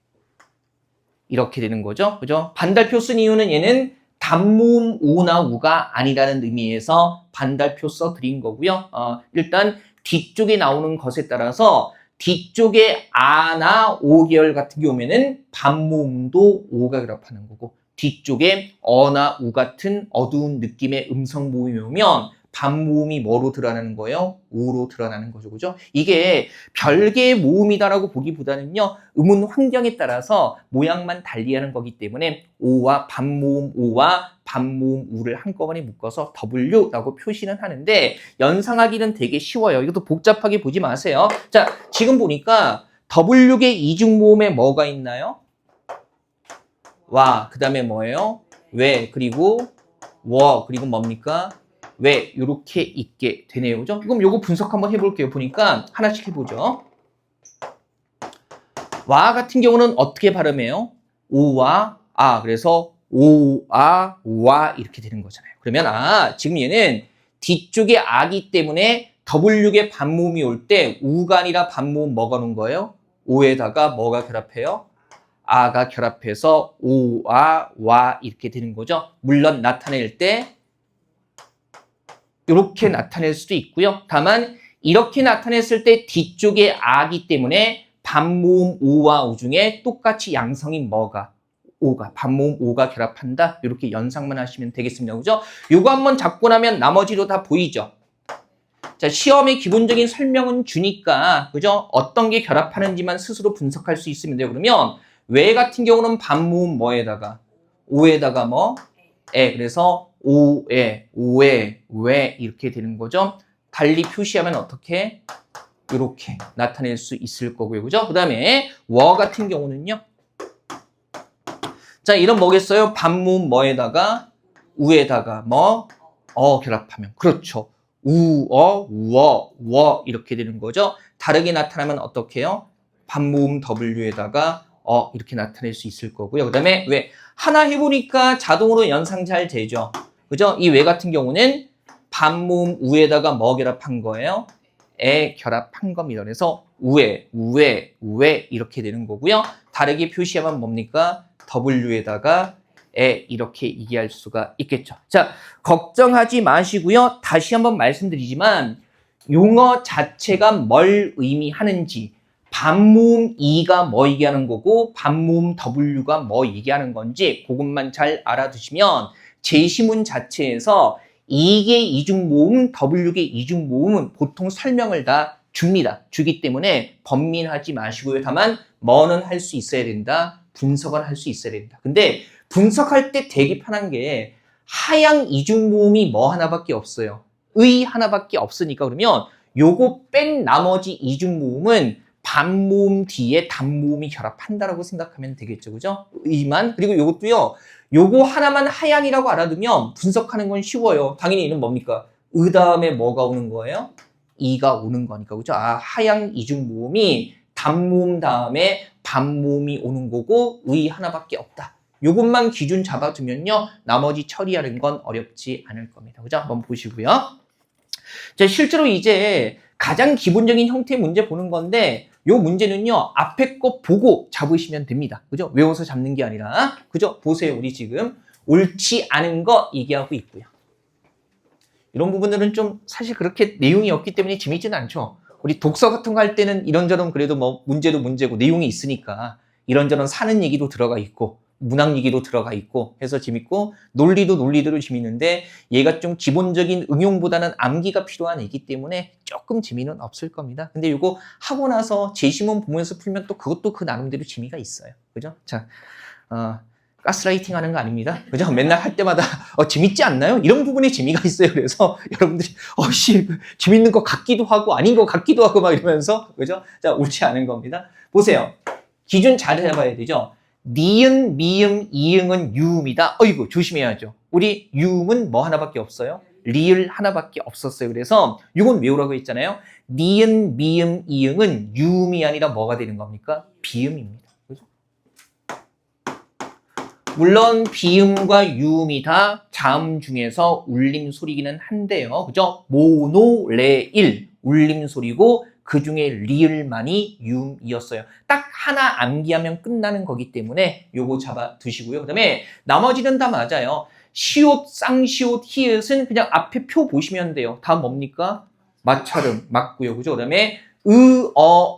이렇게 되는 거죠. 그죠? 반달표 쓴 이유는 얘는 단모음 오나 우가 아니라는 의미에서 반달표 써드린 거고요. 일단 뒤쪽에 나오는 것에 따라서 뒤쪽에 아나 오 계열 같은 경우에는 반모음도 오가 결합하는 거고 뒤쪽에 어나 우 같은 어두운 느낌의 음성 모음이 오면 반모음이 뭐로 드러나는 거예요? 우로 드러나는 거죠. 그죠? 이게 별개의 모음이다라고 보기보다는요, 음운 환경에 따라서 모양만 달리하는 거기 때문에 오와 반모음 오와 반모음 우를 한꺼번에 묶어서 W라고 표시는 하는데 연상하기는 되게 쉬워요. 이것도 복잡하게 보지 마세요. 자, 지금 보니까 W계 이중모음에 뭐가 있나요? 와, 그 다음에 뭐예요? 왜, 그리고 워, 그리고 뭡니까? 왜 이렇게 있게 되네요. 그죠? 그럼 요거 분석 한번 해볼게요. 보니까 하나씩 해보죠. 와 같은 경우는 어떻게 발음해요? 오와 아. 그래서 오아 와 이렇게 되는 거잖아요. 그러면 지금 얘는 뒤쪽에 아기 때문에 W계 반모음이 올 때 우가 아니라 반모음 뭐가 오는 거예요? 오에다가 뭐가 결합해요? 아가 결합해서 오아 와 이렇게 되는 거죠. 물론 나타낼 때 이렇게 나타낼 수도 있고요. 다만 이렇게 나타냈을 때 뒤쪽에 아기 때문에 반모음 오와 우 중에 똑같이 양성인 뭐가? 오가. 반모음 오가 결합한다. 이렇게 연상만 하시면 되겠습니다. 그죠? 요거 한번 잡고 나면 나머지도 다 보이죠? 자, 시험의 기본적인 설명은 주니까 그죠? 어떤 게 결합하는지만 스스로 분석할 수 있으면 돼요. 그러면 왜 같은 경우는 반모음 뭐에다가? 오에다가 뭐? 그래서 오에, 왜 이렇게 되는 거죠. 달리 표시하면 어떻게? 이렇게 나타낼 수 있을 거고요. 그죠? 그 다음에 워 같은 경우는요. 자, 이런 뭐겠어요? 반모음 뭐에다가? 우에다가 뭐? 결합하면. 그렇죠. 워 이렇게 되는 거죠. 다르게 나타나면 어떻게 해요? 반모음 W에다가 이렇게 나타낼 수 있을 거고요. 그 다음에 왜? 하나 해보니까 자동으로 연상 잘 되죠. 그죠? 이 왜 같은 경우는 반모음 우에다가 뭐 결합한 거예요? 에 결합한 겁니다. 그래서 우에 이렇게 되는 거고요. 다르게 표시하면 뭡니까? W에다가 에 이렇게 얘기할 수가 있겠죠. 자, 걱정하지 마시고요. 다시 한번 말씀드리지만 용어 자체가 뭘 의미하는지 반모음 E가 뭐 얘기하는 거고 반모음 W가 뭐 얘기하는 건지 그것만 잘 알아두시면 제시문 자체에서 E계 이중모음, W계 이중모음은 보통 설명을 다 줍니다. 주기 때문에 번민하지 마시고요. 다만 뭐는 할 수 있어야 된다. 분석은 할 수 있어야 된다. 근데 분석할 때 되게 편한 게 하향 이중모음이 뭐 하나밖에 없어요. 의 하나밖에 없으니까 그러면 요거 뺀 나머지 이중모음은 반모음 뒤에 단모음이 결합한다라고 생각하면 되겠죠. 그죠? 의만. 그리고 요것도요. 요거 하나만 하향이라고 알아두면 분석하는 건 쉬워요. 당연히 이는 뭡니까? 의 다음에 뭐가 오는 거예요? 이가 오는 거니까. 그죠? 아, 하향 이중모음이 단모음 다음에 반모음이 오는 거고 의 하나밖에 없다. 요것만 기준 잡아두면요. 나머지 처리하는 건 어렵지 않을 겁니다. 그죠? 한번 보시고요. 자, 실제로 이제 가장 기본적인 형태의 문제 보는 건데 요 문제는요. 앞에 거 보고 잡으시면 됩니다. 그죠? 외워서 잡는 게 아니라. 그죠? 보세요. 우리 지금 옳지 않은 거 얘기하고 있고요. 이런 부분들은 좀 사실 그렇게 내용이 없기 때문에 재밌지는 않죠. 우리 독서 같은 거 할 때는 이런저런 그래도 뭐 문제도 문제고 내용이 있으니까 이런저런 사는 얘기도 들어가 있고 문학 얘기도 들어가 있고 해서 재밌고 논리도 논리대로 재밌는데 얘가 좀 기본적인 응용보다는 암기가 필요한 애기 때문에 조금 재미는 없을 겁니다. 근데 이거 하고 나서 제시문 보면서 풀면 또 그것도 그 나름대로 재미가 있어요. 그죠? 자, 가스라이팅 하는 거 아닙니다. 그죠? 맨날 할 때마다 재밌지 않나요? 이런 부분에 재미가 있어요. 그래서 여러분들이 재밌는 것 같기도 하고 아닌 것 같기도 하고 막 이러면서 그죠? 자, 옳지 않은 겁니다. 보세요. 기준 잘 해봐야 되죠. 니은, 미음, 이응은 유음이다. 어이구 조심해야죠. 우리 유음은 뭐 하나밖에 없어요? 리을 하나밖에 없었어요. 그래서 이건 외우라고 했잖아요. 니은, 미음, 이응은 유음이 아니라 뭐가 되는 겁니까? 비음입니다. 그죠? 물론 비음과 유음이 다 자음 중에서 울림 소리기는 한데요. 그죠? 모노, 레, 일 울림 소리고 그 중에 리을만이 유음이었어요. 딱 하나 암기하면 끝나는 거기 때문에 요거 잡아 두시고요. 그 다음에 나머지는 다 맞아요. 시옷, 쌍시옷, 히읗은 그냥 앞에 표 보시면 돼요. 다 뭡니까? 맞철음 맞고요. 그죠? 그 다음에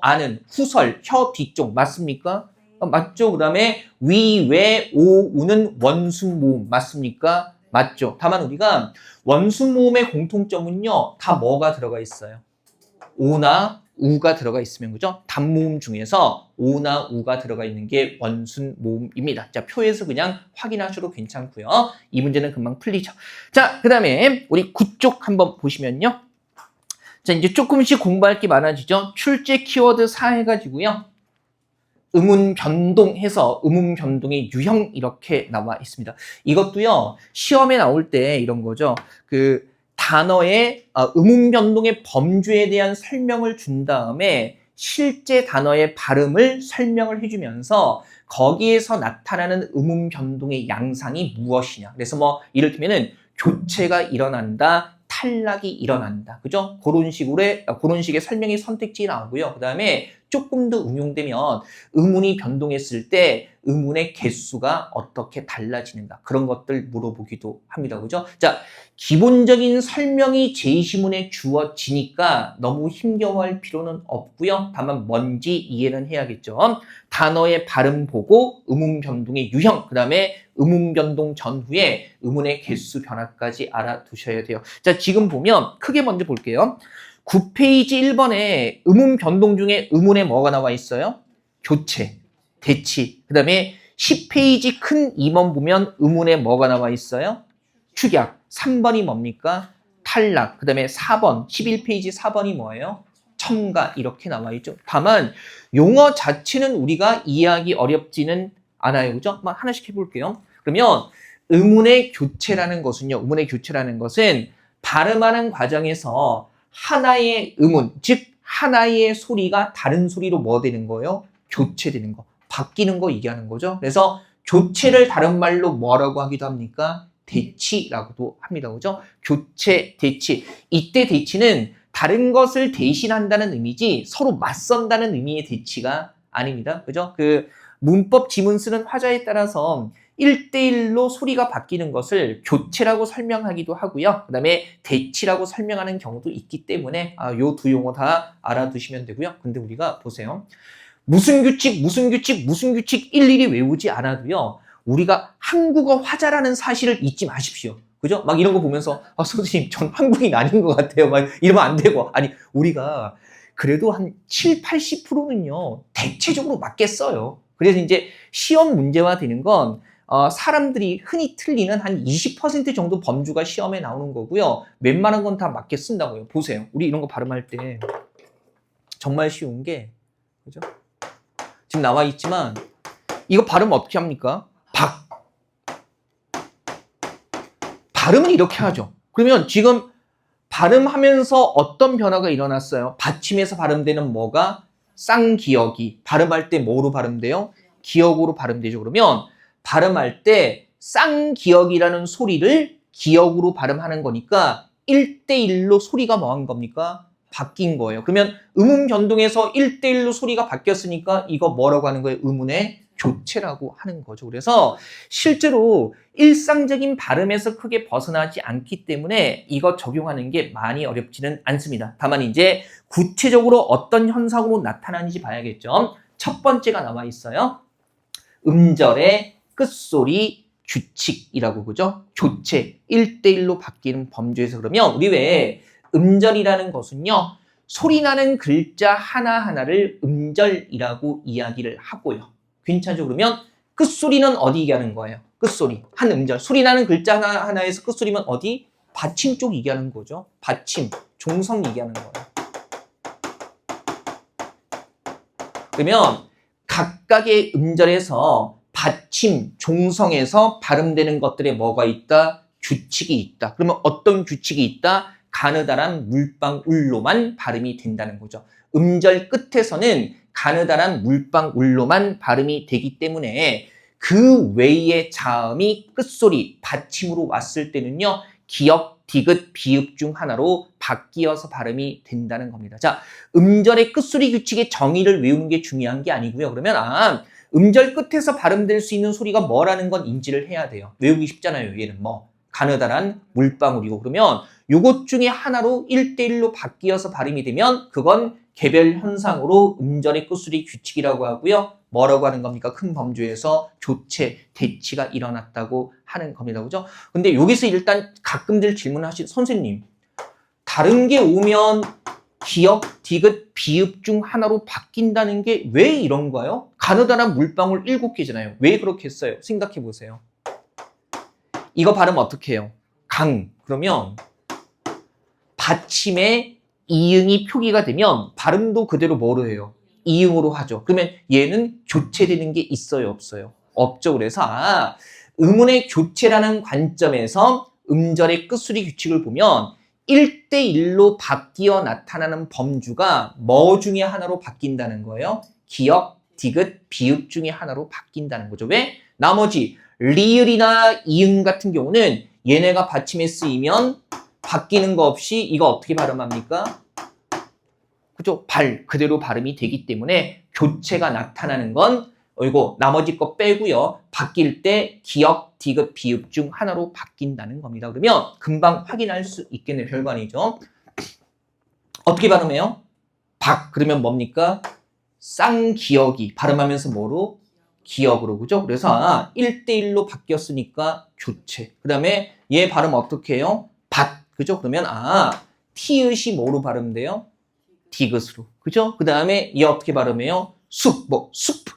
아는 후설, 혀 뒤쪽 맞습니까? 맞죠? 그 다음에 위, 외, 오, 우는 원순모음 맞습니까? 맞죠? 다만 우리가 원순모음의 공통점은요. 다 뭐가 들어가 있어요? 오나 우가 들어가 있으면 그죠? 단모음 중에서 오나 우가 들어가 있는 게 원순 모음입니다. 자, 표에서 그냥 확인하셔도 괜찮고요. 이 문제는 금방 풀리죠. 자, 그 다음에 우리 9쪽 한번 보시면요. 자, 이제 조금씩 공부할 게 많아지죠. 출제 키워드 4 해가지고요. 음운 변동해서 음운 변동의 유형 이렇게 나와 있습니다. 이것도요. 시험에 나올 때 이런 거죠. 그 단어의 음운 변동의 범주에 대한 설명을 준 다음에 실제 단어의 발음을 설명을 해주면서 거기에서 나타나는 음운 변동의 양상이 무엇이냐. 그래서 뭐 이를테면은 교체가 일어난다, 탈락이 일어난다. 그죠? 그런 식의 설명이 선택지에 나오고요. 그 다음에 조금 더 응용되면 음운이 변동했을 때 음운의 개수가 어떻게 달라지는가 그런 것들 물어보기도 합니다. 그죠? 자, 기본적인 설명이 제시문에 주어지니까 너무 힘겨워할 필요는 없고요. 다만 뭔지 이해는 해야겠죠. 단어의 발음 보고 음운 변동의 유형, 그 다음에 음운 변동 전후에 음운의 개수 변화까지 알아두셔야 돼요. 자, 지금 보면 크게 먼저 볼게요. 9페이지 1번에 음운 변동 중에 음운에 뭐가 나와 있어요? 교체, 대치. 그 다음에 10페이지 큰 2번 보면 음운에 뭐가 나와 있어요? 축약. 3번이 뭡니까? 탈락. 그 다음에 4번, 11페이지 4번이 뭐예요? 첨가. 이렇게 나와 있죠. 다만 용어 자체는 우리가 이해하기 어렵지는 않아요. 그죠? 한번 하나씩 해볼게요. 그러면 음운의 교체라는 것은 발음하는 과정에서 하나의 음운, 즉 하나의 소리가 다른 소리로 뭐 되는 거예요? 교체되는 거, 바뀌는 거 얘기하는 거죠. 그래서 교체를 다른 말로 뭐라고 하기도 합니까? 대치라고도 합니다. 그죠? 교체, 대치. 이때 대치는 다른 것을 대신한다는 의미지 서로 맞선다는 의미의 대치가 아닙니다. 그죠? 그 문법 지문 쓰는 화자에 따라서 1대1로 소리가 바뀌는 것을 교체라고 설명하기도 하고요. 그 다음에 대치라고 설명하는 경우도 있기 때문에 요 두 용어 다 알아두시면 되고요. 근데 우리가 보세요. 무슨 규칙 일일이 외우지 않아도요. 우리가 한국어 화자라는 사실을 잊지 마십시오. 그죠? 막 이런 거 보면서 선생님 전 한국인 아닌 것 같아요. 막 이러면 안 되고. 아니 우리가 그래도 한 7, 80%는요. 대체적으로 맞겠어요. 그래서 이제 시험 문제화 되는 건 사람들이 흔히 틀리는 한 20% 정도 범주가 시험에 나오는 거고요. 웬만한 건 다 맞게 쓴다고요. 보세요. 우리 이런 거 발음할 때 정말 쉬운 게, 그죠? 지금 나와 있지만 이거 발음 어떻게 합니까? 발음은 이렇게 하죠. 그러면 지금 발음하면서 어떤 변화가 일어났어요? 받침에서 발음되는 뭐가? 쌍기역이. 발음할 때 뭐로 발음돼요? 기역으로 발음되죠. 그러면 발음할 때 쌍기역이라는 소리를 기역으로 발음하는 거니까 1대1로 소리가 뭐 한 겁니까? 바뀐 거예요. 그러면 음음 변동에서 1대1로 소리가 바뀌었으니까 이거 뭐라고 하는 거예요? 음운의 교체라고 하는 거죠. 그래서 실제로 일상적인 발음에서 크게 벗어나지 않기 때문에 이거 적용하는 게 많이 어렵지는 않습니다. 다만 이제 구체적으로 어떤 현상으로 나타나는지 봐야겠죠. 첫 번째가 나와 있어요. 음절의 끝소리 규칙이라고, 그죠? 교체, 1대1로 바뀌는 범주에서. 그러면 우리 왜 음절이라는 것은요, 소리 나는 글자 하나하나를 음절이라고 이야기를 하고요. 괜찮죠? 그러면 끝소리는 어디 얘기하는 거예요? 끝소리, 한 음절. 소리 나는 글자 하나하나에서 끝소리면 어디? 받침 쪽 얘기하는 거죠. 받침, 종성 얘기하는 거예요. 그러면 각각의 음절에서 받침, 종성에서 발음되는 것들에 뭐가 있다? 규칙이 있다. 그러면 어떤 규칙이 있다? 가느다란 물방울로만 발음이 된다는 거죠. 음절 끝에서는 가느다란 물방울로만 발음이 되기 때문에 그 외의 자음이 끝소리, 받침으로 왔을 때는요, 기역, 디귿, 비읍 중 하나로 바뀌어서 발음이 된다는 겁니다. 자, 음절의 끝소리 규칙의 정의를 외우는 게 중요한 게 아니고요. 그러면 음절 끝에서 발음될 수 있는 소리가 뭐라는 건 인지를 해야 돼요. 외우기 쉽잖아요. 얘는 뭐 가느다란 물방울이고, 그러면 요것 중에 하나로 1대1로 바뀌어서 발음이 되면 그건 개별 현상으로 음절의 끝소리 규칙이라고 하고요. 뭐라고 하는 겁니까? 큰 범주에서 교체, 대치가 일어났다고 하는 겁니다. 그죠? 근데 여기서 일단 가끔들 질문하신 선생님, 다른 게 오면 기역, 디귿, 비읍 중 하나로 바뀐다는 게 왜 이런가요? 가느다란 물방울 7개잖아요. 왜 그렇게 했어요? 생각해 보세요. 이거 발음 어떻게 해요? 강. 그러면 받침에 이응이 표기가 되면 발음도 그대로 뭐로 해요? 이응으로 하죠. 그러면 얘는 교체되는 게 있어요? 없어요? 없죠. 그래서 음운의 교체라는 관점에서 음절의 끝소리 규칙을 보면 1대1로 바뀌어 나타나는 범주가 뭐 중에 하나로 바뀐다는 거예요? 기역, 디귿, 비읍 중에 하나로 바뀐다는 거죠. 왜? 나머지 리을이나 이응 같은 경우는 얘네가 받침에 쓰이면 바뀌는 거 없이 이거 어떻게 발음합니까? 그죠? 그대로 발음이 되기 때문에 교체가 나타나는 건 이거 나머지 거 빼고요. 바뀔 때 기역, 디귿, 비읍 중 하나로 바뀐다는 겁니다. 그러면 금방 확인할 수 있겠네요. 별거 아니죠. 어떻게 발음해요? 그러면 뭡니까? 쌍기역이 발음하면서 뭐로? 기역으로, 그죠? 그래서 1대1로 바뀌었으니까 교체. 그 다음에 얘 발음 어떻게 해요? 그죠? 그러면 티읕이 뭐로 발음돼요? 디귿으로. 그죠? 그 다음에 얘 어떻게 발음해요? 숲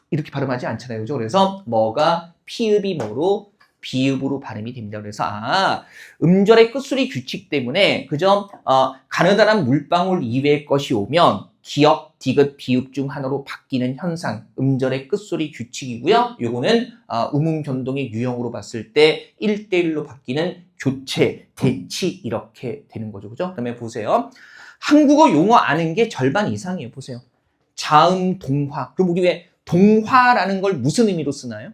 이렇게 발음하지 않잖아요. 그죠? 그래서 뭐가 피읍이 뭐로? 비읍으로 발음이 됩니다. 그래서 음절의 끝소리 규칙 때문에, 그죠? 가느다란 물방울 이외의 것이 오면 기역, 디귿, 비읍 중 하나로 바뀌는 현상, 음절의 끝소리 규칙이고요. 요거는 음음 변동의 유형으로 봤을 때 1대1로 바뀌는 교체, 대치 이렇게 되는 거죠. 그죠? 그다음에 보세요. 한국어 용어 아는 게 절반 이상이에요. 보세요. 자음, 동화. 그럼 우리 왜 동화라는 걸 무슨 의미로 쓰나요?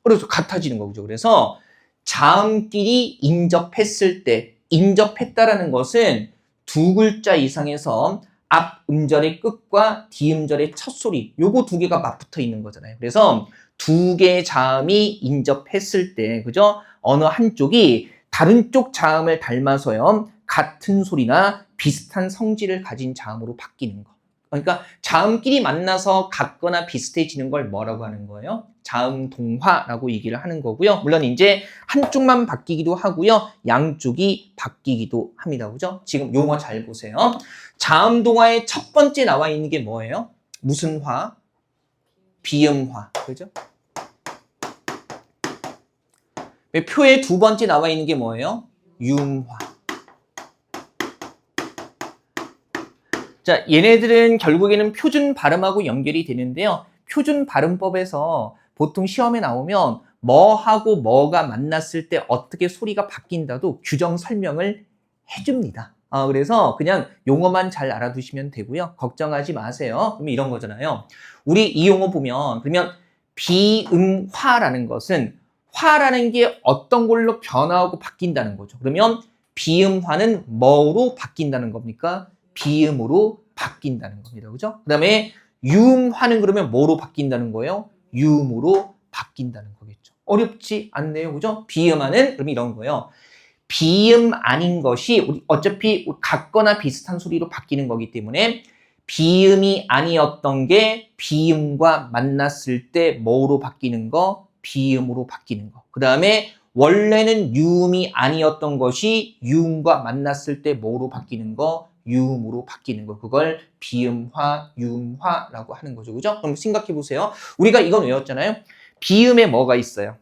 그래서 같아지는 거죠. 그래서 자음끼리 인접했을 때, 인접했다라는 것은 두 글자 이상에서 앞 음절의 끝과 뒤 음절의 첫 소리, 요거 두 개가 맞붙어 있는 거잖아요. 그래서 두 개의 자음이 인접했을 때, 그죠? 어느 한쪽이 다른 쪽 자음을 닮아서요, 같은 소리나 비슷한 성질을 가진 자음으로 바뀌는 거. 그러니까 자음끼리 만나서 같거나 비슷해지는 걸 뭐라고 하는 거예요? 자음 동화라고 얘기를 하는 거고요. 물론 이제 한쪽만 바뀌기도 하고요. 양쪽이 바뀌기도 합니다. 그죠? 지금 용어 잘 보세요. 자음 동화의 첫 번째 나와 있는 게 뭐예요? 무슨 화? 비음화. 그죠? 표에 두 번째 나와 있는 게 뭐예요? 융화. 자, 얘네들은 결국에는 표준 발음하고 연결이 되는데요. 표준 발음법에서 보통 시험에 나오면 뭐하고 뭐가 만났을 때 어떻게 소리가 바뀐다도 규정 설명을 해줍니다. 그래서 그냥 용어만 잘 알아두시면 되고요. 걱정하지 마세요. 그러면 이런 거잖아요. 우리 이 용어 보면 그러면 비음화라는 것은 화라는 게 어떤 걸로 변화하고 바뀐다는 거죠. 그러면 비음화는 뭐로 바뀐다는 겁니까? 비음으로 바뀐다는 겁니다. 그죠? 그 다음에 융화는 그러면 뭐로 바뀐다는 거예요? 유음으로 바뀐다는 거겠죠. 어렵지 않네요. 그죠? 비음화는 그럼 이런 거예요. 비음 아닌 것이 우리 어차피 같거나 비슷한 소리로 바뀌는 거기 때문에 비음이 아니었던 게 비음과 만났을 때 뭐로 바뀌는 거? 비음으로 바뀌는 거. 그 다음에 원래는 유음이 아니었던 것이 유음과 만났을 때 뭐로 바뀌는 거? 유음으로 바뀌는 거. 그걸 비음화, 유음화라고 하는 거죠. 그죠? 그럼 생각해 보세요. 우리가 이건 외웠잖아요. 비음에 뭐가 있어요?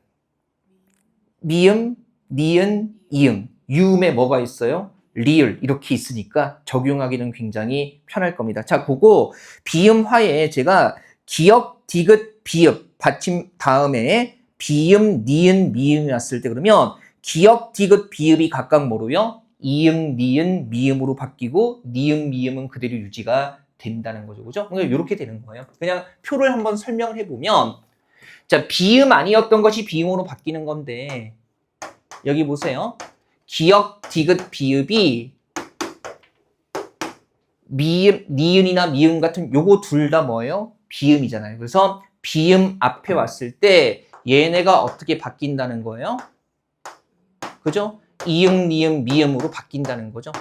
미음, 니은, 이음. 유음에 뭐가 있어요? 리을 이렇게 있으니까 적용하기는 굉장히 편할 겁니다. 자, 그거 비음화에 제가 기역, 디귿, 비읍 받침 다음에 비음, 니은, 미음이 왔을 때 그러면 기역, 디귿, 비읍이 각각 뭐로요? 이응, 니은, 미음으로 바뀌고 니은, 미음은 그대로 유지가 된다는 거죠. 그죠? 그러니까 이렇게 되는 거예요. 그냥 표를 한번 설명을 해보면 자, 비음 아니었던 것이 비음으로 바뀌는 건데 여기 보세요. 기역, 디귿, 비읍이 미음, 니은이나 미음 같은 요거 둘 다 뭐예요? 비음이잖아요. 그래서 비음 앞에 왔을 때 얘네가 어떻게 바뀐다는 거예요? 그죠? 이응, 니은, 미음으로 바뀐다는 거죠.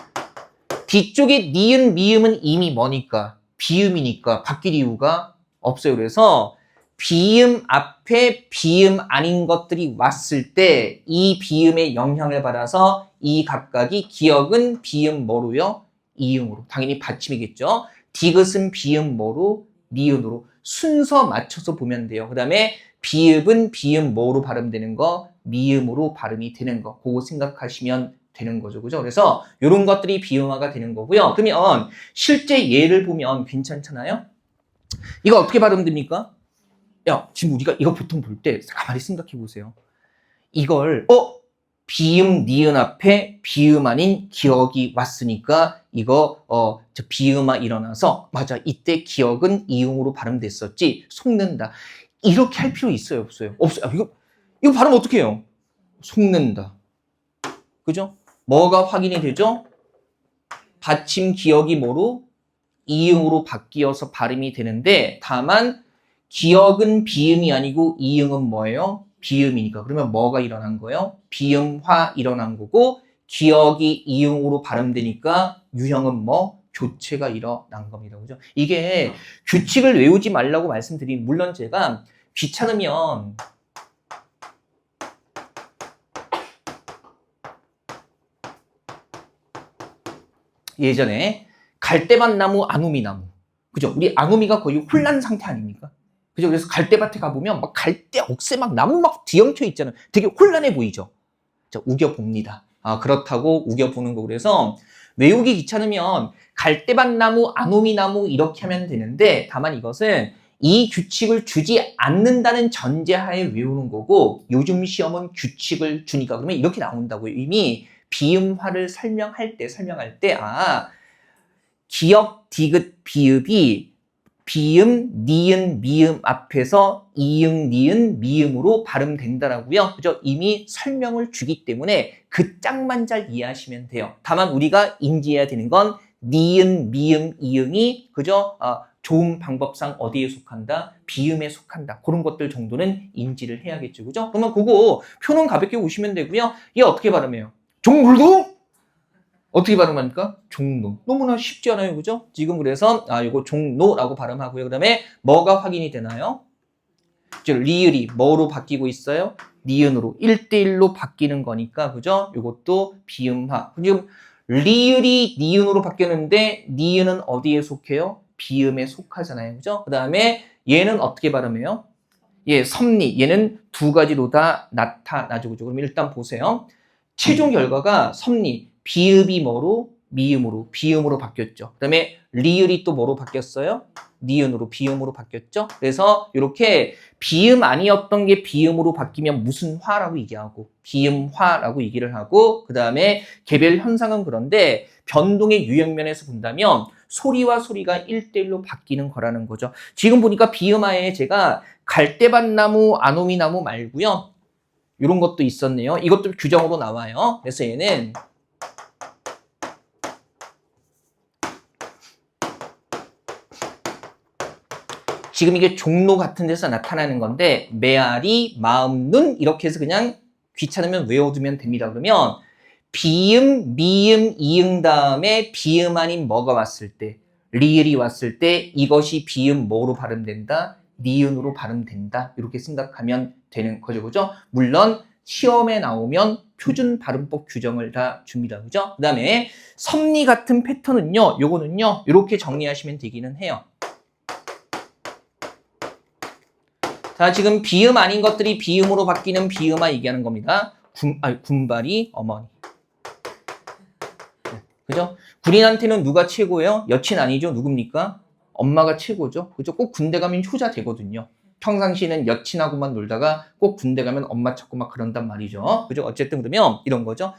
뒤쪽에 니은, 미음은 이미 뭐니까? 비음이니까 바뀔 이유가 없어요. 그래서 비음 앞에 비음 아닌 것들이 왔을 때 이 비음의 영향을 받아서 이 각각이 기역은 비음 뭐로요? 이응으로. 당연히 받침이겠죠. 디귿은 비음 뭐로? 니은으로. 순서 맞춰서 보면 돼요. 그 다음에 비읍은 비음 뭐로 발음되는 거? 미음으로 발음이 되는 거. 그거 생각하시면 되는 거죠. 그죠? 그래서 이런 것들이 비음화가 되는 거고요. 그러면 실제 예를 보면 괜찮잖아요? 이거 어떻게 발음됩니까? 야, 지금 우리가 이거 보통 볼 때 가만히 생각해 보세요. 이걸 비음 니은 앞에 비음 아닌 기역이 왔으니까 이거 저 비음화 일어나서 맞아 이때 기역은 이응으로 발음됐었지 속는다. 이렇게 할 필요 있어요, 없어요? 없어요. 이거 발음 어떻게 해요? 속는다. 그죠? 뭐가 확인이 되죠? 받침 기역이 뭐로? 이응으로 바뀌어서 발음이 되는데 다만 기역은 비음이 아니고 이응은 뭐예요? 비음이니까. 그러면 뭐가 일어난 거예요? 비음화 일어난 거고 기역이 이응으로 발음되니까 유형은 뭐? 교체가 일어난 겁니다. 그죠? 이게 규칙을 외우지 말라고 말씀드린 물론 제가 귀찮으면 예전에 갈대밭나무, 아누미나무. 그죠? 우리 아누미가 거의 혼란 상태 아닙니까? 그죠? 그래서 갈대밭에 가보면 막 갈대, 억새 막 나무 막 뒤엉켜 있잖아요. 되게 혼란해 보이죠? 자, 우겨봅니다. 그렇다고 우겨보는 거. 그래서 외우기 귀찮으면 갈대밭나무, 아누미나무 이렇게 하면 되는데 다만 이것은 이 규칙을 주지 않는다는 전제하에 외우는 거고 요즘 시험은 규칙을 주니까 그러면 이렇게 나온다고요. 이미 비음화를 설명할 때 기역, 디귿, 비읍이 비음, 니은, 미음 앞에서 이응, 니은, 미음으로 발음된다라고요. 그죠? 이미 설명을 주기 때문에 그 짝만 잘 이해하시면 돼요. 다만 우리가 인지해야 되는 건 니은, 미음, 이응이 그죠? 좋은 방법상 어디에 속한다? 비음에 속한다. 그런 것들 정도는 인지를 해야겠죠. 그죠? 그러면 그거 표는 가볍게 오시면 되고요. 얘 어떻게 발음해요? 종물도? 어떻게 발음합니까? 종로. 너무나 쉽지 않아요. 그죠? 지금 그래서 이거 종로라고 발음하고요. 그다음에 뭐가 확인이 되나요? 리을이 뭐로 바뀌고 있어요? 니은으로 1대1로 바뀌는 거니까 그죠? 이것도 비음화. 지금 리을이 니은으로 바뀌었는데 니은은 어디에 속해요? 비음에 속하잖아요. 그죠? 그다음에 얘는 어떻게 발음해요? 예, 섭리. 얘는 두 가지로 다 나타나죠. 그죠? 그럼 일단 보세요. 최종 결과가 섭리. 비읍이 뭐로? 미음으로. 비음으로 바뀌었죠. 그 다음에 리을이 또 뭐로 바뀌었어요? 니은으로, 비음으로 바뀌었죠. 그래서 이렇게 비음 아니었던 게 비음으로 바뀌면 무슨 화라고 얘기하고, 비음화라고 얘기를 하고, 그 다음에 개별 현상은 그런데 변동의 유형면에서 본다면 소리와 소리가 1대1로 바뀌는 거라는 거죠. 지금 보니까 비음화에 제가 갈대밭나무, 아노미나무 말고요. 이런 것도 있었네요. 이것도 규정으로 나와요. 그래서 얘는 지금 이게 종로 같은 데서 나타나는 건데 메아리, 마음, 눈 이렇게 해서 그냥 귀찮으면 외워두면 됩니다. 그러면 비음, 미음, 이응 다음에 비음 아닌 뭐가 왔을 때 리을이 왔을 때 이것이 비음 뭐로 발음된다? 니은으로 발음된다. 이렇게 생각하면 되는 거죠. 그죠? 물론 시험에 나오면 표준 발음법 규정을 다 줍니다. 그죠? 그 다음에 섭리 같은 패턴은요. 요거는요. 이렇게 정리하시면 되기는 해요. 자, 지금 비음 아닌 것들이 비음으로 바뀌는 비음화 얘기하는 겁니다. 군발이 어머니. 그죠? 군인한테는 누가 최고예요? 여친 아니죠? 누굽니까? 엄마가 최고죠? 그죠? 꼭 군대 가면 효자 되거든요. 평상시에는 여친하고만 놀다가 꼭 군대 가면 엄마 찾고 막 그런단 말이죠. 그죠? 어쨌든 그러면 이런 거죠.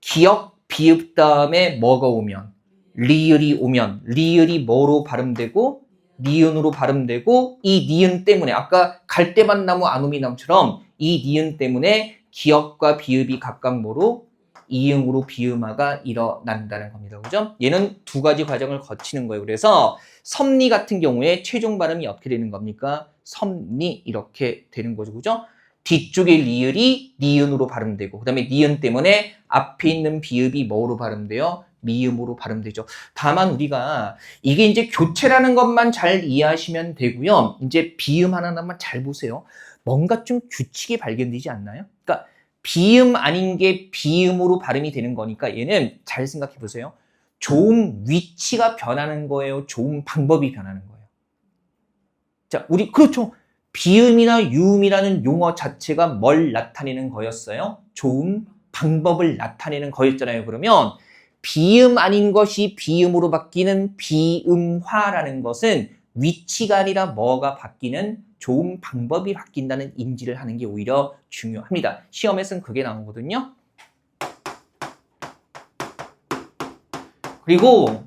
기역, 비읍 다음에 뭐가 오면, 리을이 오면, 리을이 뭐로 발음되고, 니은으로 발음되고, 이 니은 때문에, 아까 갈대밭나무, 아노미나무처럼 이 니은 때문에 기역과 비읍이 각각 뭐로? 이응으로 비음화가 일어난다는 겁니다. 그죠? 얘는 두 가지 과정을 거치는 거예요. 그래서 섭리 같은 경우에 최종 발음이 어떻게 되는 겁니까? 섭리 이렇게 되는 거죠. 그죠? 뒤쪽에 리을이 니은으로 발음되고 그 다음에 니은 때문에 앞에 있는 비읍이 뭐로 발음돼요? 미음으로 발음되죠. 다만 우리가 이게 이제 교체라는 것만 잘 이해하시면 되고요. 이제 비음 하나만 잘 보세요. 뭔가 좀 규칙이 발견되지 않나요? 그러니까 비음 아닌 게 비음으로 발음이 되는 거니까 얘는 잘 생각해 보세요. 조음 위치가 변하는 거예요? 조음 방법이 변하는 거예요? 자, 우리 그렇죠. 비음이나 유음이라는 용어 자체가 뭘 나타내는 거였어요? 조음 방법을 나타내는 거였잖아요. 그러면 비음 아닌 것이 비음으로 바뀌는 비음화라는 것은 위치가 아니라 뭐가 바뀌는 조음 방법이 바뀐다는 인지를 하는 게 오히려 중요합니다. 시험에서는 그게 나오거든요. 그리고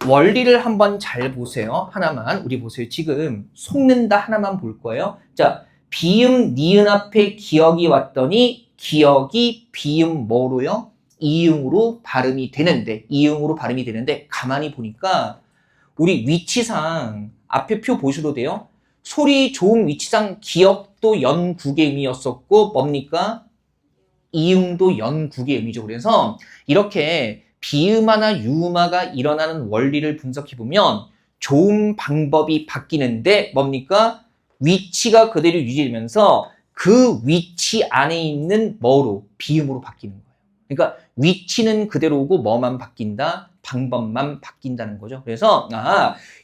원리를 한번 잘 보세요. 하나만 우리 보세요. 지금 속는다 하나만 볼 거예요. 자, 비음 니은 앞에 기역이 왔더니 기역이 비음 뭐로요? 이응으로 발음이 되는데 가만히 보니까 우리 위치상 앞에 표 보셔도 돼요. 소리 조음 위치상 기역도 연국의 의미였었고 뭡니까? 이응도 연국의 의미죠. 그래서 이렇게 비음화나 유음화가 일어나는 원리를 분석해보면 조음 방법이 바뀌는데 뭡니까? 위치가 그대로 유지되면서 그 위치 안에 있는 뭐로? 비음으로 바뀌는 거예요. 그러니까 위치는 그대로고 뭐만 바뀐다? 방법만 바뀐다는 거죠. 그래서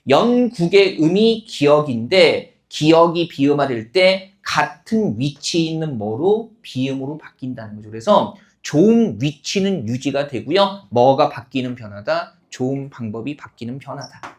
연국의 음이 기역인데 기역이 비음화될 때 같은 위치에 있는 뭐로? 비음으로 바뀐다는 거죠. 그래서 조음 위치는 유지가 되고요. 뭐가 바뀌는 변화다? 조음 방법이 바뀌는 변화다.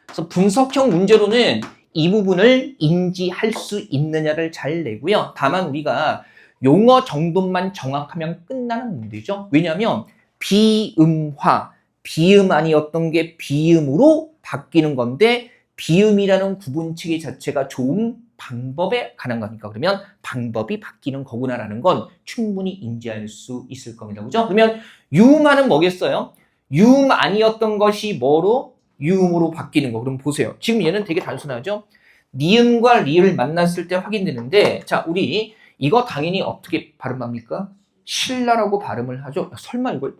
그래서 분석형 문제로는 이 부분을 인지할 수 있느냐를 잘 내고요. 다만 우리가 용어 정도만 정확하면 끝나는 문제죠. 왜냐하면 비음화, 비음 아니었던 게 비음으로 바뀌는 건데 비음이라는 구분체계 자체가 조음 방법에 관한 거니까 그러면 방법이 바뀌는 거구나라는 건 충분히 인지할 수 있을 겁니다. 그죠? 그러면 유음화는 뭐겠어요? 유음 아니었던 것이 뭐로? 유음으로 바뀌는 거. 그럼 보세요. 지금 얘는 되게 단순하죠? 니은과 리을 만났을 때 확인되는데 자, 우리 이거 당연히 어떻게 발음합니까? 신라라고 발음을 하죠? 설마 이걸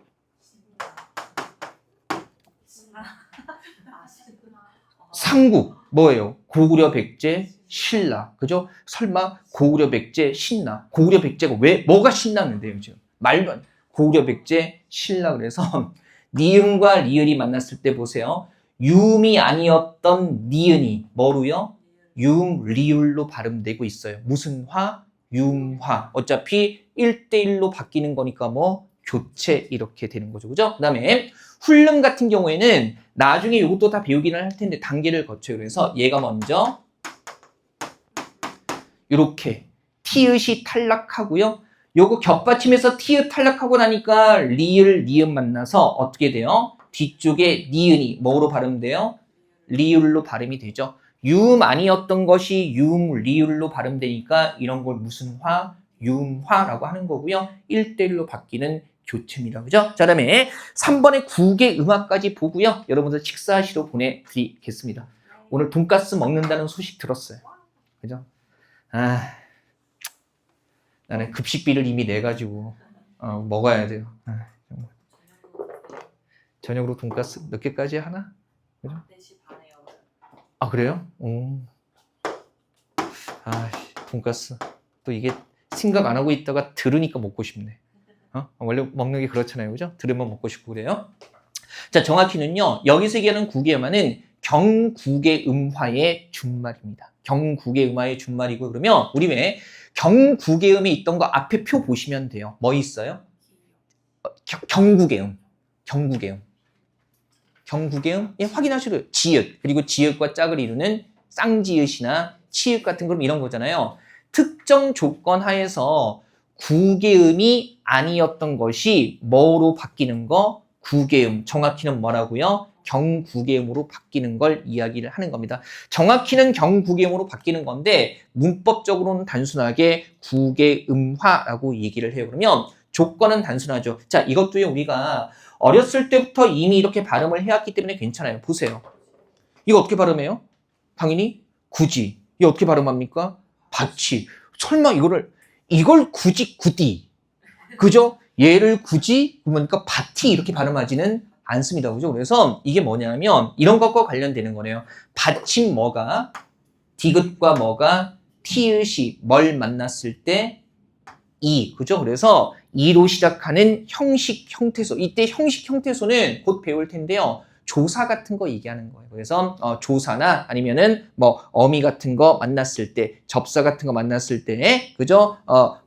삼국 뭐예요? 고구려 백제 신라 그죠? 설마 고구려 백제 신라 고구려 백제가 왜 뭐가 신나는데요 지금 말도 안 고구려 백제 신라 그래서 니은과 리을이 만났을 때 보세요 유음이 아니었던 니은이 뭐로요? 리을로 발음되고 있어요. 무슨 화? 융화. 어차피 1대1로 바뀌는 거니까 뭐 교체 이렇게 되는 거죠. 그죠? 그 다음에 훈름 같은 경우에는 나중에 이것도 다 배우기는 할 텐데 단계를 거쳐요. 그래서 얘가 먼저 이렇게 티읕이 탈락하고요. 요거 겹받침해서 티읕 탈락하고 나니까 리을, 니은 만나서 어떻게 돼요? 뒤쪽에 니은이 뭐로 발음돼요? 리을로 발음이 되죠. 유음 아니었던 것이 유음, 리을로 발음되니까 이런 걸 무슨 화? 융화라고 하는 거고요. 1대1로 바뀌는 교체입니다. 그죠? 자, 다음에 3번의 국의 음악까지 보고요. 여러분들 식사하시러 보내드리겠습니다. 오늘 돈가스 먹는다는 소식 들었어요. 그죠? 나는 급식비를 이미 내가지고 먹어야 돼요. 정말. 저녁으로 돈가스 몇 개까지 하나? 그죠? 4시 반에요. 아, 그래요? 돈가스. 또 이게 생각 안 하고 있다가 들으니까 먹고 싶네. 원래 먹는 게 그렇잖아요. 그죠? 들으면 먹고 싶고 그래요. 자, 정확히는요. 여기서 얘기하는 국의 음화는 경국의 음화의 준말입니다. 경국의 음화의 준말이고 그러면 우리 왜 경국의 음이 있던 거 앞에 표 보시면 돼요. 뭐 있어요? 경국의 음. 경국의 음. 경국의 음? 예, 확인하시고요. 지읒. 그리고 지읒과 짝을 이루는 쌍지읒이나 치읒 같은 그럼 이런 거잖아요. 특정 조건 하에서 국의 음이 아니었던 것이 뭐로 바뀌는 거? 국의 음. 정확히는 뭐라고요? 경국의 음으로 바뀌는 걸 이야기를 하는 겁니다. 정확히는 경국의 음으로 바뀌는 건데 문법적으로는 단순하게 국의 음화라고 얘기를 해요. 그러면 조건은 단순하죠. 자, 이것도요 우리가 어렸을 때부터 이미 이렇게 발음을 해왔기 때문에 괜찮아요. 보세요. 이거 어떻게 발음해요? 당연히 굳이. 이거 어떻게 발음합니까? 받치. 설마 이걸 굳이 굳이. 그죠? 얘를 굳이 그러니까 바티 이렇게 발음하지는 않습니다. 그죠? 그래서 이게 뭐냐면 이런 것과 관련되는 거네요. 받침 뭐가 디귿과 뭐가 티읕이 뭘 만났을 때 이. 그죠? 그래서 이로 시작하는 형식 형태소. 이때 형식 형태소는 곧 배울 텐데요. 조사 같은 거 얘기하는 거예요. 그래서 조사나 아니면은 뭐 어미 같은 거 만났을 때, 접사 같은 거 만났을 때, 그죠?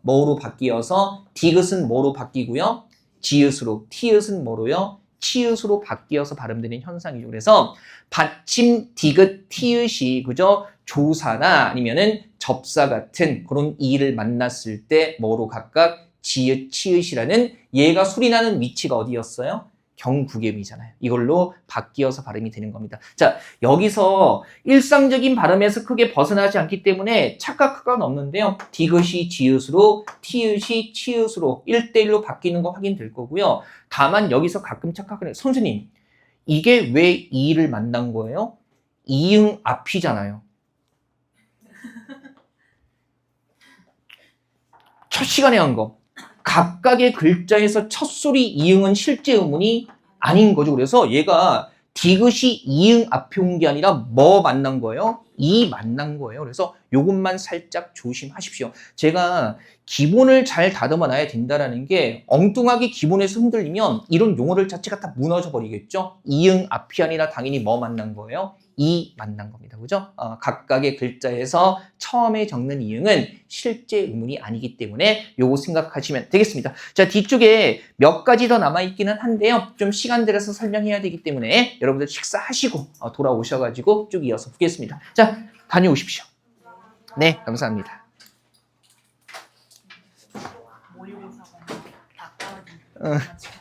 뭐로 바뀌어서 디귿은 뭐로 바뀌고요? 지읒으로, 티읕은 뭐로요? 치읒으로 바뀌어서 발음되는 현상이죠. 그래서 받침 디귿 티읕이 그죠? 조사나 아니면은 접사 같은 그런 이를 만났을 때 뭐로 각각 지읒, 치읒이라는 얘가 소리나는 위치가 어디였어요? 경국음이잖아요. 이걸로 바뀌어서 발음이 되는 겁니다. 자, 여기서 일상적인 발음에서 크게 벗어나지 않기 때문에 착각할 건 없는데요. 디귿이 지읒으로, 티읒이 치읒으로 1대1로 바뀌는 거 확인될 거고요. 다만 여기서 가끔 착각을 해요. 선생님, 이게 왜 이를 만난 거예요? 이응 앞이잖아요. 첫 시간에 한 거. 각각의 글자에서 첫 소리 이응은 실제 음운이 아닌 거죠. 그래서 얘가 디귿이 이응 앞에 온 게 아니라 뭐 만난 거예요? 이 만난 거예요. 그래서 요것만 살짝 조심하십시오. 제가 기본을 잘 다듬어 놔야 된다는 게 엉뚱하게 기본에서 흔들리면 이런 용어들 자체가 다 무너져 버리겠죠. 이응 앞이 아니라 당연히 뭐 만난 거예요? 이 만난 겁니다. 그죠? 각각의 글자에서 처음에 적는 이응은 실제 음운이 아니기 때문에 요거 생각하시면 되겠습니다. 자, 뒤쪽에 몇 가지 더 남아있기는 한데요. 좀 시간 들여서 설명해야 되기 때문에 여러분들 식사하시고 돌아오셔가지고 쭉 이어서 보겠습니다. 자, 다녀오십시오. 네, 감사합니다. 모의고사 닭가슴